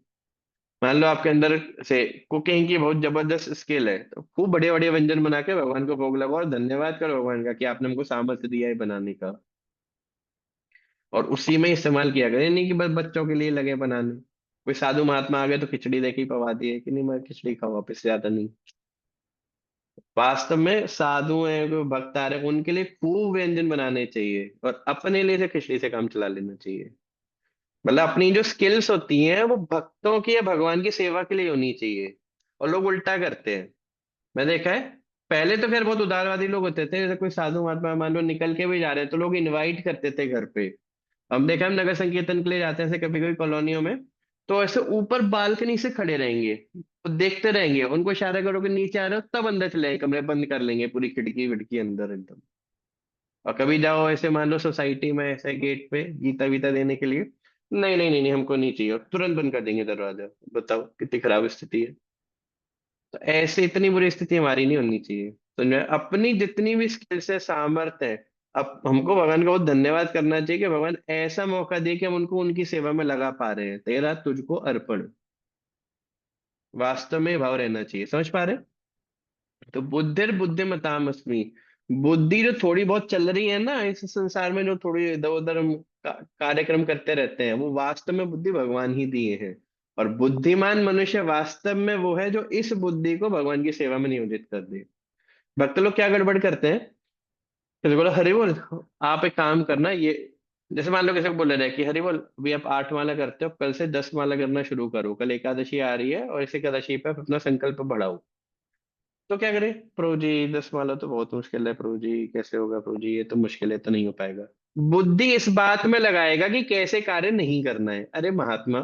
मान लो आपके अंदर से कुकिंग की बहुत जबरदस्त स्किल है, तो खूब बढ़िया बढ़िया व्यंजन बना के भगवान को भोग लगाओ और धन्यवाद करो भगवान का कि आपने हमको सामर्थ्य दिया है बनाने का, और उसी में इस्तेमाल किया करें। नहीं कि बस बच्चों के लिए लगे बनाने। कोई साधु महात्मा आ गए तो खिचड़ी दे के ही पवा दिए कि नहीं मैं खिचड़ी खाऊं, आप इससे ज्यादा नहीं। वास्तव में साधु हैं, कोई भक्त आ रहे हैं, उनके लिए खूब व्यंजन बनाने चाहिए, और अपने लिए से खिचड़ी से काम चला लेना चाहिए। मतलब अपनी जो स्किल्स होती हैं वो भक्तों की या भगवान की सेवा के लिए होनी चाहिए। और लोग उल्टा करते हैं, मैं देखा है। पहले तो खैर बहुत उदारवादी लोग होते थे, जैसे कोई साधु महात्मा मान लो निकल के भी जा रहे हैं तो लोग इनवाइट करते थे घर पे। हम देखा, हम नगर संकीर्तन के लिए जाते हैं ऐसे कभी कभी कॉलोनियों में, तो ऐसे ऊपर बालकनी से खड़े रहेंगे, तो देखते रहेंगे, उनको इशारा करो कि नीचे आ रहे हो तब अंदर चले आएंगे, कमरे बंद कर लेंगे पूरी खिड़की विड़की अंदर एकदम। और कभी जाओ ऐसे मान लो सोसाइटी में ऐसे गेट पे गीता वीता देने के लिए, नहीं नहीं नहीं नहीं हमको नहीं चाहिए, और तुरंत बंद कर देंगे दरवाजा। बताओ कितनी खराब स्थिति है। तो ऐसे इतनी बुरी स्थिति हमारी नहीं होनी चाहिए। तो जो है, अपनी जितनी भी स्किल्स है सामर्थ्य है, अब हमको भगवान का बहुत धन्यवाद करना चाहिए कि भगवान ऐसा मौका दे कि हम उनको उनकी सेवा में लगा पा रहे हैं। तेरा तुझको अर्पण, वास्तव में ये भाव रहना चाहिए। समझ पा रहे हैं? तो बुद्धिर बुद्धिमतामस्मि, बुद्धि जो थोड़ी बहुत चल रही है ना इस संसार में, जो थोड़ी इधर उधर हम कार्यक्रम करते रहते हैं, वो वास्तव में बुद्धि भगवान ही दिए हैं। और बुद्धिमान मनुष्य वास्तव में वो है जो इस बुद्धि को भगवान की सेवा में नियोजित कर दे। भक्त लोग क्या गड़बड़ करते हैं, किसी बोला हरि बोल, आप एक काम करना ये, जैसे मान लो किसी को बोल रहे हैं कि हरि बोल अभी आप 8 माला करते हो, कल से 10 माला करना शुरू करो, कल एकादशी आ रही है और इस एकादशी पे आप अपना संकल्प बढ़ाओ। तो क्या करें, प्रभु जी 10 माला तो बहुत मुश्किल है, प्रभु जी कैसे होगा, प्रभु जी ये तो मुश्किल है, तो नहीं हो पाएगा। बुद्धि इस बात में लगाएगा कि कैसे कार्य नहीं करना है। अरे महात्मा,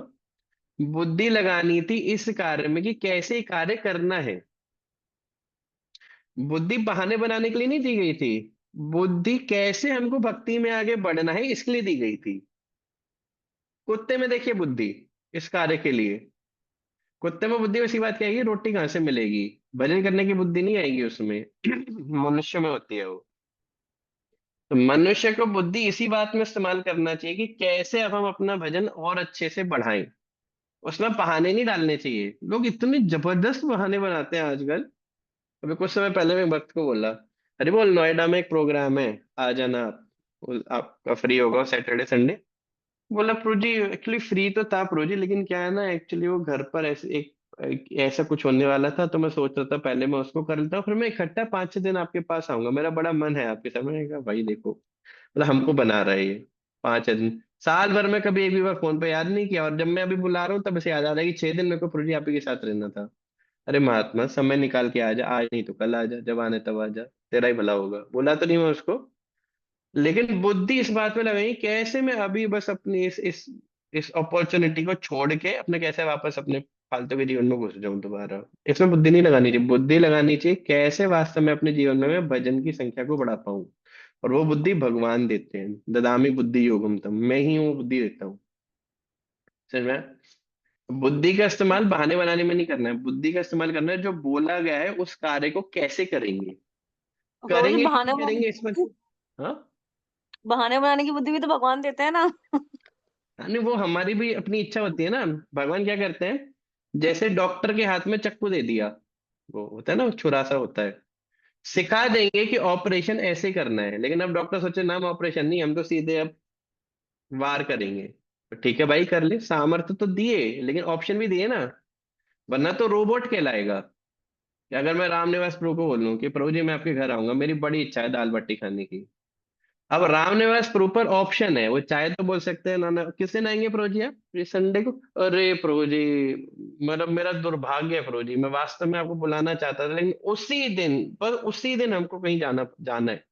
बुद्धि लगानी थी इस कार्य में कि कैसे कार्य करना है। बुद्धि बहाने बनाने के लिए नहीं दी गई थी, बुद्धि कैसे हमको भक्ति में आगे बढ़ना है इसके लिए दी गई थी। कुत्ते में देखिए बुद्धि इस कार्य के लिए, कुत्ते में बुद्धि वैसी बात क्या है, रोटी कहाँ से मिलेगी, भजन करने की बुद्धि नहीं आएगी उसमें। मनुष्य में होती है वो। तो मनुष्य को बुद्धि इसी बात में इस्तेमाल करना चाहिए कि कैसे अब हम अपना भजन और अच्छे से बढ़ाएं। उसमें बहाने नहीं डालने चाहिए। लोग इतने जबरदस्त बहाने बनाते हैं आजकल। अभी कुछ समय पहले मैं भक्त को बोला, अरे बोल नोएडा में एक प्रोग्राम है, आ जाना आप, आपका फ्री होगा सैटरडे संडे। बोला प्रभु जी एक्चुअली फ्री तो था प्रभु जी, लेकिन क्या है ना एक्चुअली वो घर पर ऐसे एक ऐसा कुछ होने वाला था, तो मैं सोच रहा था पहले मैं उसको कर लेता हूँ, फिर मैं इकट्ठा 5-6 दिन आपके पास आऊंगा, मेरा बड़ा मन है आपके साथ। मैंने कहा भाई देखो, मतलब हमको बना रहा है ये 5 दिन, साल भर में कभी एक भी बार फोन पे याद नहीं किया, और जब मैं अभी बुला रहा हूँ तब से याद आ रहा है कि 6 दिन मेरे को प्रभु जी आप ही के साथ रहना था। अरे महात्मा समय निकाल के आ जा, आज नहीं तो कल आ जा, जब आने तब आ जा, तेरा ही भला होगा। बोला तो नहीं मैं उसको, लेकिन बुद्धि इस बात में लगाई कैसे मैं अभी बस अपनी इस अपॉर्चुनिटी को छोड़ के अपने कैसे वापस अपने फालतू के जीवन में घुस जाऊं दोबारा। इसमें बुद्धि नहीं लगानी चाहिए, बुद्धि लगानी चाहिए कैसे वास्तव में अपने जीवन में मैं भजन की संख्या को बढ़ा पाऊं। और वो बुद्धि भगवान देते हैं, ददामी बुद्धि योगम तम, मैं ही वो बुद्धि देता हूँ। समझ में? बुद्धि का इस्तेमाल बहाने बनाने में नहीं करना है, बुद्धि का इस्तेमाल करना है जो बोला गया है उस कार्य को कैसे करेंगे, रोज करेंगे कि नहीं करेंगे इसमें। हाँ, बहाने बनाने की बुद्धि भी तो भगवान देते हैं ना। नहीं वो हमारी भी अपनी इच्छा होती है ना। भगवान क्या करते हैं, जैसे डॉक्टर के हाथ में चक्कू दे दिया, वो होता है ना, वो छुरा सा होता है, सिखा देंगे कि ऑपरेशन ऐसे करना है, लेकिन अब डॉक्टर सोचे नाम ऑपरेशन नहीं, हम तो सीधे अब वार करेंगे। तो ठीक है भाई कर ले, सामर्थ्य तो दिए लेकिन ऑप्शन भी दिए ना, वरना तो रोबोट कहलाएगा। कि अगर मैं रामनिवास प्रभु को बोलूं कि प्रभु जी मैं आपके घर आऊंगा, मेरी बड़ी इच्छा है दाल बाटी खाने की, अब रामनिवास प्रॉपर ऑप्शन है, वो चाहे तो बोल सकते हैं ना, ना किस दिन आएंगे प्रभु जी आप, ये संडे को। अरे प्रभु जी मतलब मेरा दुर्भाग्य है प्रभु जी, मैं वास्तव में आपको बुलाना चाहता था, लेकिन उसी दिन पर उसी दिन हमको कहीं जाना जाना है।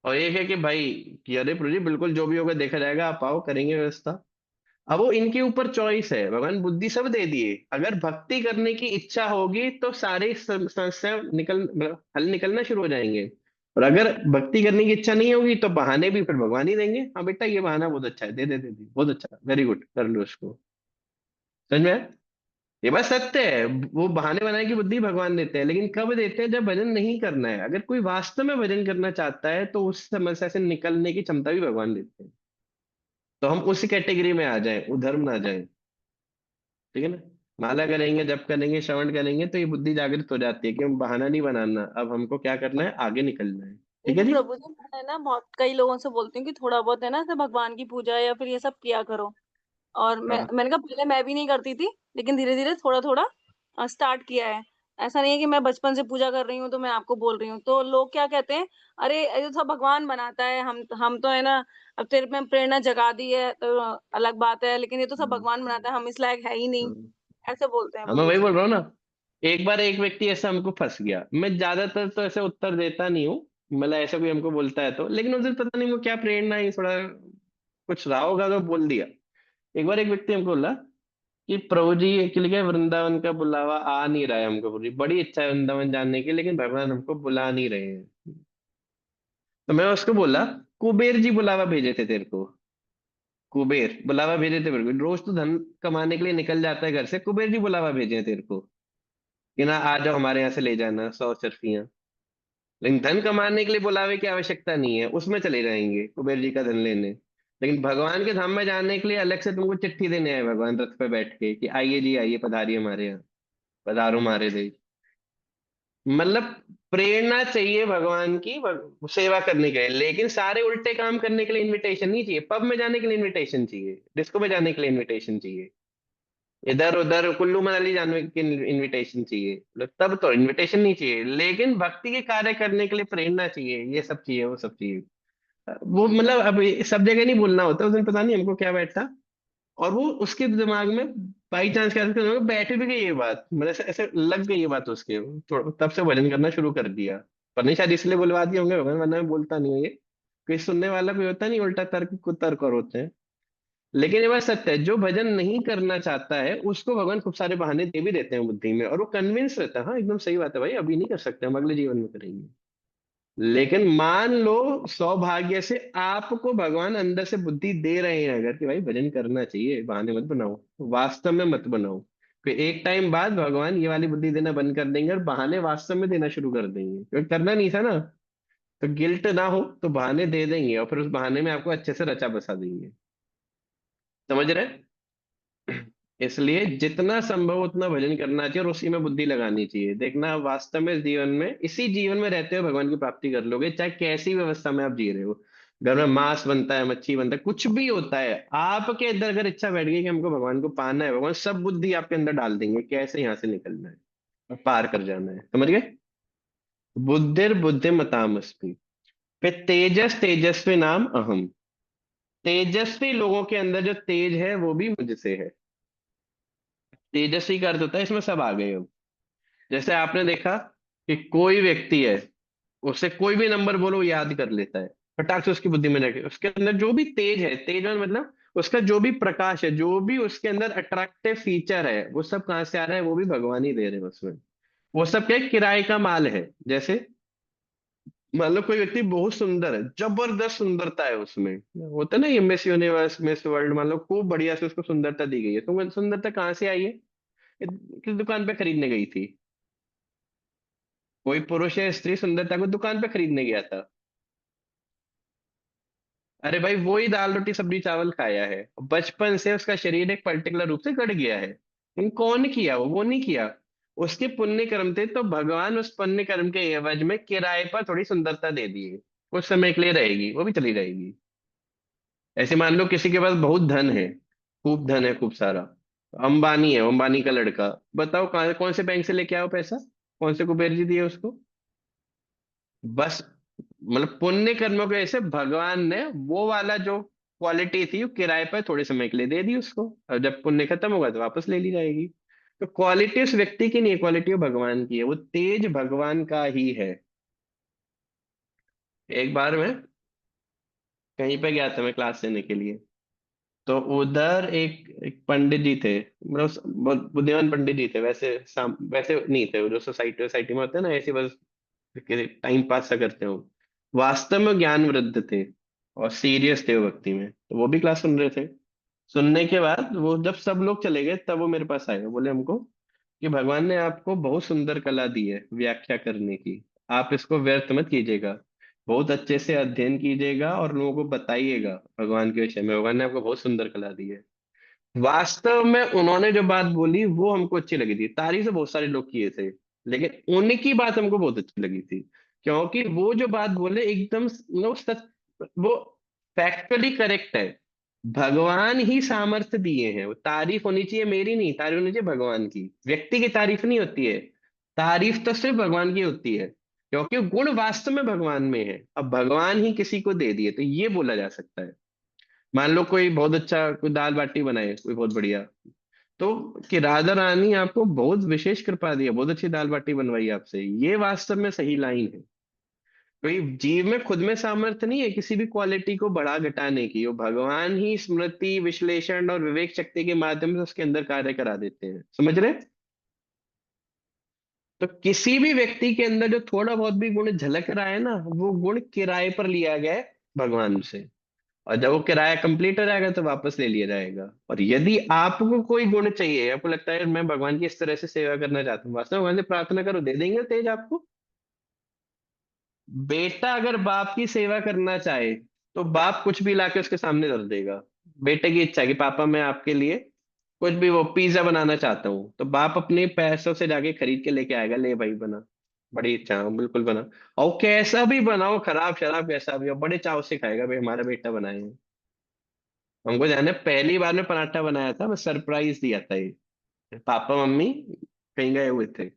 और एक है कि भाई कि अरे प्रभु जी बिल्कुल जो भी होगा देखा जाएगा, आप आओ करेंगे व्यवस्था। अब वो इनके ऊपर चॉइस है, भगवान बुद्धि सब दे दिए, अगर भक्ति करने की इच्छा होगी तो सारी समस्या निकल मतलब हल निकलना शुरू हो जाएंगे। और अगर भक्ति करने की इच्छा नहीं होगी तो बहाने भी फिर भगवान ही देंगे। हाँ बेटा ये बहाना बहुत अच्छा है, दे दे दे दे, बहुत अच्छा, वेरी गुड, कर लो उसको। समझ में आया? ये बात सत्य है। वो बहाने बनाने की बुद्धि भगवान देते हैं, लेकिन कब देते हैं? जब भजन नहीं करना है। अगर कोई वास्तव में भजन करना चाहता है तो उस समस्या से निकलने की क्षमता भी भगवान देते हैं। तो हम उस कैटेगरी में आ जाएं, उधर्म ना जाएं। ठीक है ना? माला करेंगे, जप करेंगे, श्रवण करेंगे तो ये बुद्धि जागृत हो जाती है कि हम बहाना नहीं बनाना, अब हमको क्या करना है, आगे निकलना है। ठीक है लेकिन जी। प्रभु जी, मैं ना बहुत कई लोगों से बोलती हूँ कि थोड़ा बहुत है ना ऐसे भगवान की पूजा या फिर ये सब किया करो। और हाँ मैंने कहा पहले मैं भी नहीं करती थी, लेकिन धीरे धीरे थोड़ा थोड़ा स्टार्ट किया है। ऐसा नहीं है कि मैं बचपन से पूजा कर रही हूँ तो मैं आपको बोल रही हूँ। तो लोग क्या कहते हैं, अरे ये तो सब भगवान बनाता है, हम तो है ना, अब तेरे में प्रेरणा जगा दी है तो अलग बात है, लेकिन ये तो सब भगवान बनाता है, हम इस लायक है ही नहीं। हाँ। ऐसे बोलते हैं हाँ, मैं प्रभु वही जी। बोल रहा हूँ ना। एक बार एक व्यक्ति ऐसा हमको फंस गया, मैं ज्यादातर तो ऐसे उत्तर देता नहीं हूँ, मतलब ऐसा कोई हमको बोलता है तो, लेकिन उस दिन पता नहीं वो क्या प्रेरणा ही थोड़ा कुछ रहा होगा तो बोल दिया। एक बार एक व्यक्ति हमको बोला कि प्रभु जी एक्चुअली क्या है, वृंदावन का बुलावा आ नहीं रहा है हमको, पूरी बड़ी इच्छा है वृंदावन जानने की, लेकिन भगवान हमको बुला नहीं रहे हैं। तो मैं उसको बोला, कुबेर जी बुलावा भेजे थे तेरे को। कुबेर बुलावा भेजे थे मेरे को, रोज तो धन कमाने के लिए निकल जाता है घर से, कुबेर जी बुलावा भेजे हैं तेरे को कि ना आ जाओ हमारे यहाँ से ले जाना 100 चरखियां। लेकिन धन कमाने के लिए बुलावे की आवश्यकता नहीं है, उसमें चले जाएंगे कुबेर जी का धन लेने। लेकिन भगवान के धाम में जाने के लिए अलग से तुमको चिट्ठी देने आए भगवान रथ पे बैठ के कि आइए जी आइए, पधारिए हमारे यहाँ, पधारो हमारे देश। मतलब प्रेरणा चाहिए भगवान की सेवा करने के लिए, लेकिन सारे उल्टे काम करने के लिए इनविटेशन नहीं चाहिए। पब में जाने के लिए इनविटेशन चाहिए, डिस्को में जाने के लिए इनविटेशन चाहिए, इधर उधर कुल्लू मनाली जाने की इनविटेशन चाहिए, मतलब तब तो इनविटेशन नहीं चाहिए। लेकिन भक्ति के कार्य करने के लिए प्रेरणा चाहिए, ये सब चाहिए, वो सब चाहिए। वो मतलब अब ये सब जगह नहीं बोलना होता, उस दिन पता नहीं हमको क्या बैठा, और वो उसके दिमाग में बाई चांस क्या दिमाग में बैठ भी गई ये बात, मतलब ऐसे ऐसे लग गई ये बात उसके, तब से भजन करना शुरू कर दिया। पर नहीं शायद इसलिए बुलवा दिए होंगे भगवान, वरना मैं बोलता नहीं हूँ ये। कोई सुनने वाला कोई होता नहीं, उल्टा तर्क कुतर्क और होते हैं। लेकिन ये बात सत्य है, जो भजन नहीं करना चाहता है उसको भगवान खूब सारे बहाने दे भी देते हैं बुद्धि में, और वो कन्विंस रहता है, हाँ एकदम सही बात है भाई, अभी नहीं कर सकते, हम अगले जीवन में करेंगे। लेकिन मान लो सौभाग्य से आपको भगवान अंदर से बुद्धि दे रहे हैं अगर कि भाई भजन करना चाहिए, बहाने मत बनाओ, वास्तव में मत बनाओ। फिर एक टाइम बाद भगवान ये वाली बुद्धि देना बंद कर देंगे और बहाने वास्तव में देना शुरू कर देंगे, क्योंकि करना नहीं था ना। तो गिल्ट ना हो तो बहाने दे देंगे, और फिर उस बहाने में आपको अच्छे से रचा बसा देंगे। समझ रहे? इसलिए जितना संभव उतना भजन करना चाहिए और उसी में बुद्धि लगानी चाहिए। देखना वास्तव में इस जीवन में, इसी जीवन में रहते हुए भगवान की प्राप्ति कर लोगे, चाहे कैसी व्यवस्था में आप जी रहे हो। घर में मांस बनता है, मच्छी बनता है, कुछ भी होता है, आपके अंदर अगर इच्छा बैठ गई कि हमको भगवान को पाना है, भगवान सब बुद्धि आपके अंदर डाल देंगे कैसे यहाँ से निकलना है और पार कर जाना है। समझ गए? बुद्धिर बुद्धिमतामस्मि। फिर तेजस तेजस्वी नाम अहम। तेजस्वी लोगों के अंदर जो तेज है वो भी मुझसे है। तेजस्वी का अर्थ होता है, इसमें सब आ गए हो। जैसे आपने देखा कि कोई व्यक्ति है, उसे कोई भी नंबर बोलो वो याद कर लेता है, फटाक से उसकी बुद्धि में जाके, उसके अंदर जो भी तेज है, तेज मतलब उसका जो भी प्रकाश है, जो भी उसके अंदर अट्रैक्टिव फीचर है, वो सब कहाँ से आ रहा है? वो भी भगवान ही दे रहे हैं उसमें। वो सब क्या है? किराए का माल है। जैसे मान लो कोई व्यक्ति बहुत सुंदर है, जबरदस्त सुंदरता है उसमें, होता है ना ये मिस यूनिवर्स मिस वर्ल्ड, मान लो खूब बढ़िया से उसको सुंदरता दी गई है, तो वो सुंदरता कहाँ से आई है? किस दुकान पे खरीदने गई थी? कोई पुरुष या स्त्री सुंदरता को दुकान पे खरीदने गया था। अरे भाई वही दाल रोटी सब्जी चावल खाया है, बचपन से उसका शरीर एक पर्टिकुलर रूप से गढ़ गया है, लेकिन कौन किया? वो नहीं किया, उसके पुण्य कर्म थे, तो भगवान उस पुण्य कर्म के एवज में किराए पर थोड़ी सुंदरता दे दिए, कुछ समय के लिए रहेगी, वो भी चली जाएगी। ऐसे मान लो किसी के पास बहुत धन है, खूब धन है खूब सारा, अंबानी है, अंबानी का लड़का, बताओ कौन कौन से बैंक से लेके आओ पैसा? कौन से कुबेर जी दिए उसको? बस मतलब पुण्य कर्मों के ऐसे भगवान ने वो वाला जो क्वालिटी थी वो किराए पर थोड़े समय के लिए दे दी उसको, और जब पुण्य खत्म होगा तो वापस ले ली जाएगी। तो क्वालिटी उस व्यक्ति की नहीं है, क्वालिटी वो भगवान की है, वो तेज भगवान का ही है। एक बार मैं कहीं पे गया था मैं क्लास लेने के लिए, तो उधर एक पंडित जी थे, मतलब बहुत बुद्धिमान पंडित जी थे, वैसे वैसे नहीं थे वो, जो सोसाइटी सोसाइटी में होते हैं ना ऐसे, बस टाइम पास सा करते हो। वास्तव में ज्ञान वृद्ध थे और सीरियस थे वो भक्ति में, तो वो भी क्लास सुन रहे थे। सुनने के बाद वो जब सब लोग चले गए तब वो मेरे पास आए, वो बोले हमको कि भगवान ने आपको बहुत सुंदर कला दी है व्याख्या करने की, आप इसको व्यर्थ मत कीजिएगा, बहुत अच्छे से अध्ययन कीजिएगा और लोगों को बताइएगा भगवान के विषय में, भगवान ने आपको बहुत सुंदर कला दी है। वास्तव में उन्होंने जो बात बोली वो हमको अच्छी लगी थी, तारीफ से बहुत सारे लोग किए थे, लेकिन उनकी बात हमको बहुत अच्छी लगी थी, क्योंकि वो जो बात बोले एकदम सच, वो फैक्चुअली करेक्ट है। भगवान ही सामर्थ्य दिए हैं, वो तारीफ होनी चाहिए मेरी नहीं, तारीफ होनी चाहिए भगवान की, व्यक्ति की तारीफ नहीं होती है। तारीफ तो सिर्फ भगवान की होती है, क्योंकि गुण वास्तव में भगवान में है, अब भगवान ही किसी को दे दिए तो ये बोला जा सकता है। मान लो कोई बहुत अच्छा कोई दाल बाटी बनाए कोई बहुत बढ़िया, तो कि राधा रानी आपको बहुत विशेष कृपा दी है, बहुत अच्छी दाल बाटी बनवाई आपसे, ये वास्तव में सही लाइन है। कोई जीव में खुद में सामर्थ्य नहीं है किसी भी क्वालिटी को बढ़ा घटाने की, वो भगवान ही स्मृति विश्लेषण और विवेक शक्ति के माध्यम से उसके अंदर कार्य करा देते हैं, समझ रहे? तो किसी भी व्यक्ति के अंदर जो थोड़ा बहुत भी गुण झलक रहा है ना, वो गुण किराए पर लिया गया है भगवान से, और जब वो किराया कंप्लीट हो जाएगा तो वापस ले लिया जाएगा। और यदि आपको कोई गुण चाहिए, आपको लगता है मैं भगवान की इस तरह से सेवा करना चाहता हूँ, वास्तव में भगवान से प्रार्थना करो, दे देंगे तेज आपको। बेटा अगर बाप की सेवा करना चाहे तो बाप कुछ भी लाके उसके सामने रख देगा। बेटे की इच्छा है कि पापा मैं आपके लिए कुछ भी, वो पिज्जा बनाना चाहता हूँ, तो बाप अपने पैसों से जाके खरीद के लेके आएगा, ले भाई बना, बड़ी इच्छा है बिल्कुल बना। और कैसा भी बनाओ, खराब शराब कैसा भी हो, बड़े चाव से खाएगा भाई हमारा बेटा बनाए हैं। हमको जाने पहली बार में पराठा बनाया था, मैं सरप्राइज दिया था ये, पापा मम्मी कहीं गए हुए थे,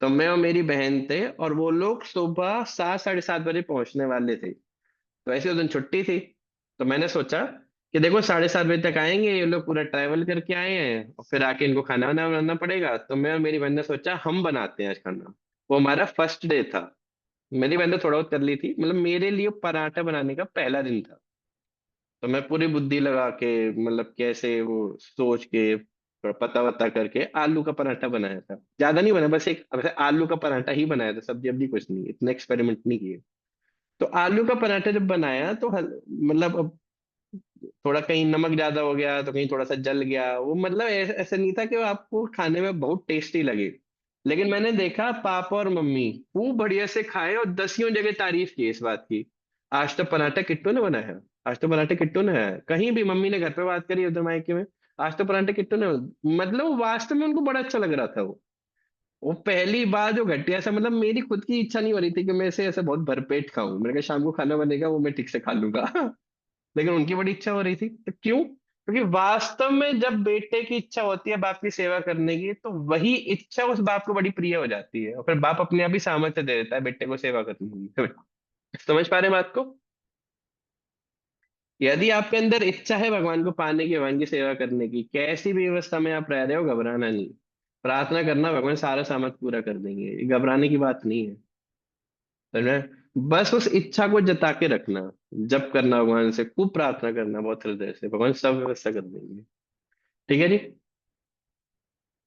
तो मैं और मेरी बहन थे, और वो लोग सुबह 7 साढ़े 7 बजे पहुंचने वाले थे, तो ऐसे उस दिन छुट्टी थी। तो मैंने सोचा कि देखो 7:30 बजे तक आएंगे ये लोग, पूरा ट्रैवल करके आए हैं और फिर आके इनको खाना वाना बनाना पड़ेगा, तो मैं और मेरी बहन ने सोचा हम बनाते हैं आज खाना। वो हमारा फर्स्ट डे था, मेरी बहन ने थोड़ा बहुत कर ली थी, मतलब मेरे लिए पराठा बनाने का पहला दिन था। तो मैं पूरी बुद्धि लगा के, मतलब कैसे वो सोच के पता वता करके आलू का पराठा बनाया था, ज्यादा नहीं बनाया, बस एक वैसे आलू का पराठा ही बनाया था, सब्जी अब्जी कुछ नहीं, इतने एक्सपेरिमेंट नहीं किए। तो आलू का पराठा जब बनाया तो मतलब अब थोड़ा कहीं नमक ज्यादा हो गया तो कहीं थोड़ा सा जल गया, वो मतलब ऐसा नहीं था कि वो आपको खाने में बहुत टेस्टी लगे, लेकिन मैंने देखा पापा और मम्मी खूब बढ़िया से खाए और दसियों जगह तारीफ की इस बात की, आज तो पराठा किट्टू ने बनाया, आज तो पराठा किट्टू ने है, कहीं भी मम्मी ने घर पे बात करी उधर मायके में, आज तो पराठा किट्टू ने, मतलब वो वास्तव में उनको बड़ा अच्छा लग रहा था। वो पहली बार जो घटिया सा, मतलब मेरी खुद की इच्छा नहीं हो रही थी कि मैं इसे ऐसे बहुत भरपेट खाऊं, मैंने कहा शाम को खाना बनेगा वो मैं ठीक से खा लूंगा लेकिन उनकी बड़ी इच्छा हो रही थी, तो क्यों? क्योंकि वास्तव में जब बेटे की इच्छा होती है बाप की सेवा करने की, तो वही इच्छा उस बाप को बड़ी प्रिय हो जाती है, और फिर बाप अपने आप ही सामर्थ्य दे देता है बेटे को सेवा करने की। समझ पा रहे हैं बात को? यदि आपके अंदर इच्छा है भगवान को पाने की, भगवान की सेवा करने की, कैसी भी व्यवस्था में आप रह रहे हो, घबराना नहीं, प्रार्थना करना, भगवान सारा सामर्थ्य पूरा कर देंगे, ये घबराने की बात नहीं है। समझ में? बस उस इच्छा को जता के रखना, जब करना भगवान से खूब प्रार्थना करना बहुत हृदय से, भगवान सब व्यवस्था कर देंगे। ठीक है जी।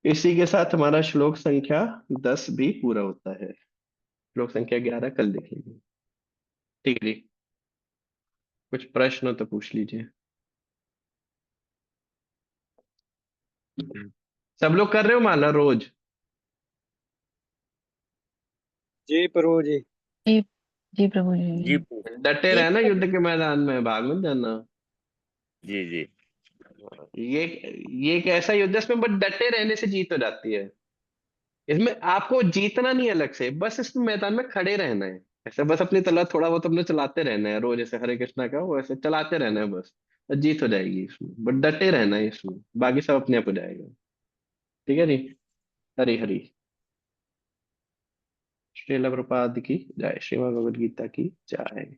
इसी के साथ हमारा श्लोक संख्या 10 भी पूरा होता है, श्लोक संख्या 11 कल देखेंगे। ठीक है जी, कुछ प्रश्न हो तो पूछ लीजिए। सब लोग कर रहे हो माला रोज? जी प्रभु जी। जी जी प्रभु जी। जी डटे रहना, युद्ध के मैदान में भाग मत जाना। जी जी। ये ये एक ऐसा युद्ध है इसमें बस डटे रहने से जीत हो जाती है, इसमें आपको जीतना नहीं अलग से, बस इस मैदान में खड़े रहना है, ऐसे बस अपनी तलवार थोड़ा बहुत अपने चलाते रहना है रोज, ऐसे हरे कृष्णा का वो ऐसे चलाते रहना है बस, तो जीत हो जाएगी इसमें, बस डटे रहना है इसमें, बाकी सब अपने आप हो जाएगा। ठीक है जी। हरी हरी। श्रील प्रभुपाद की जय, श्रीमद् भगवद गीता की जय।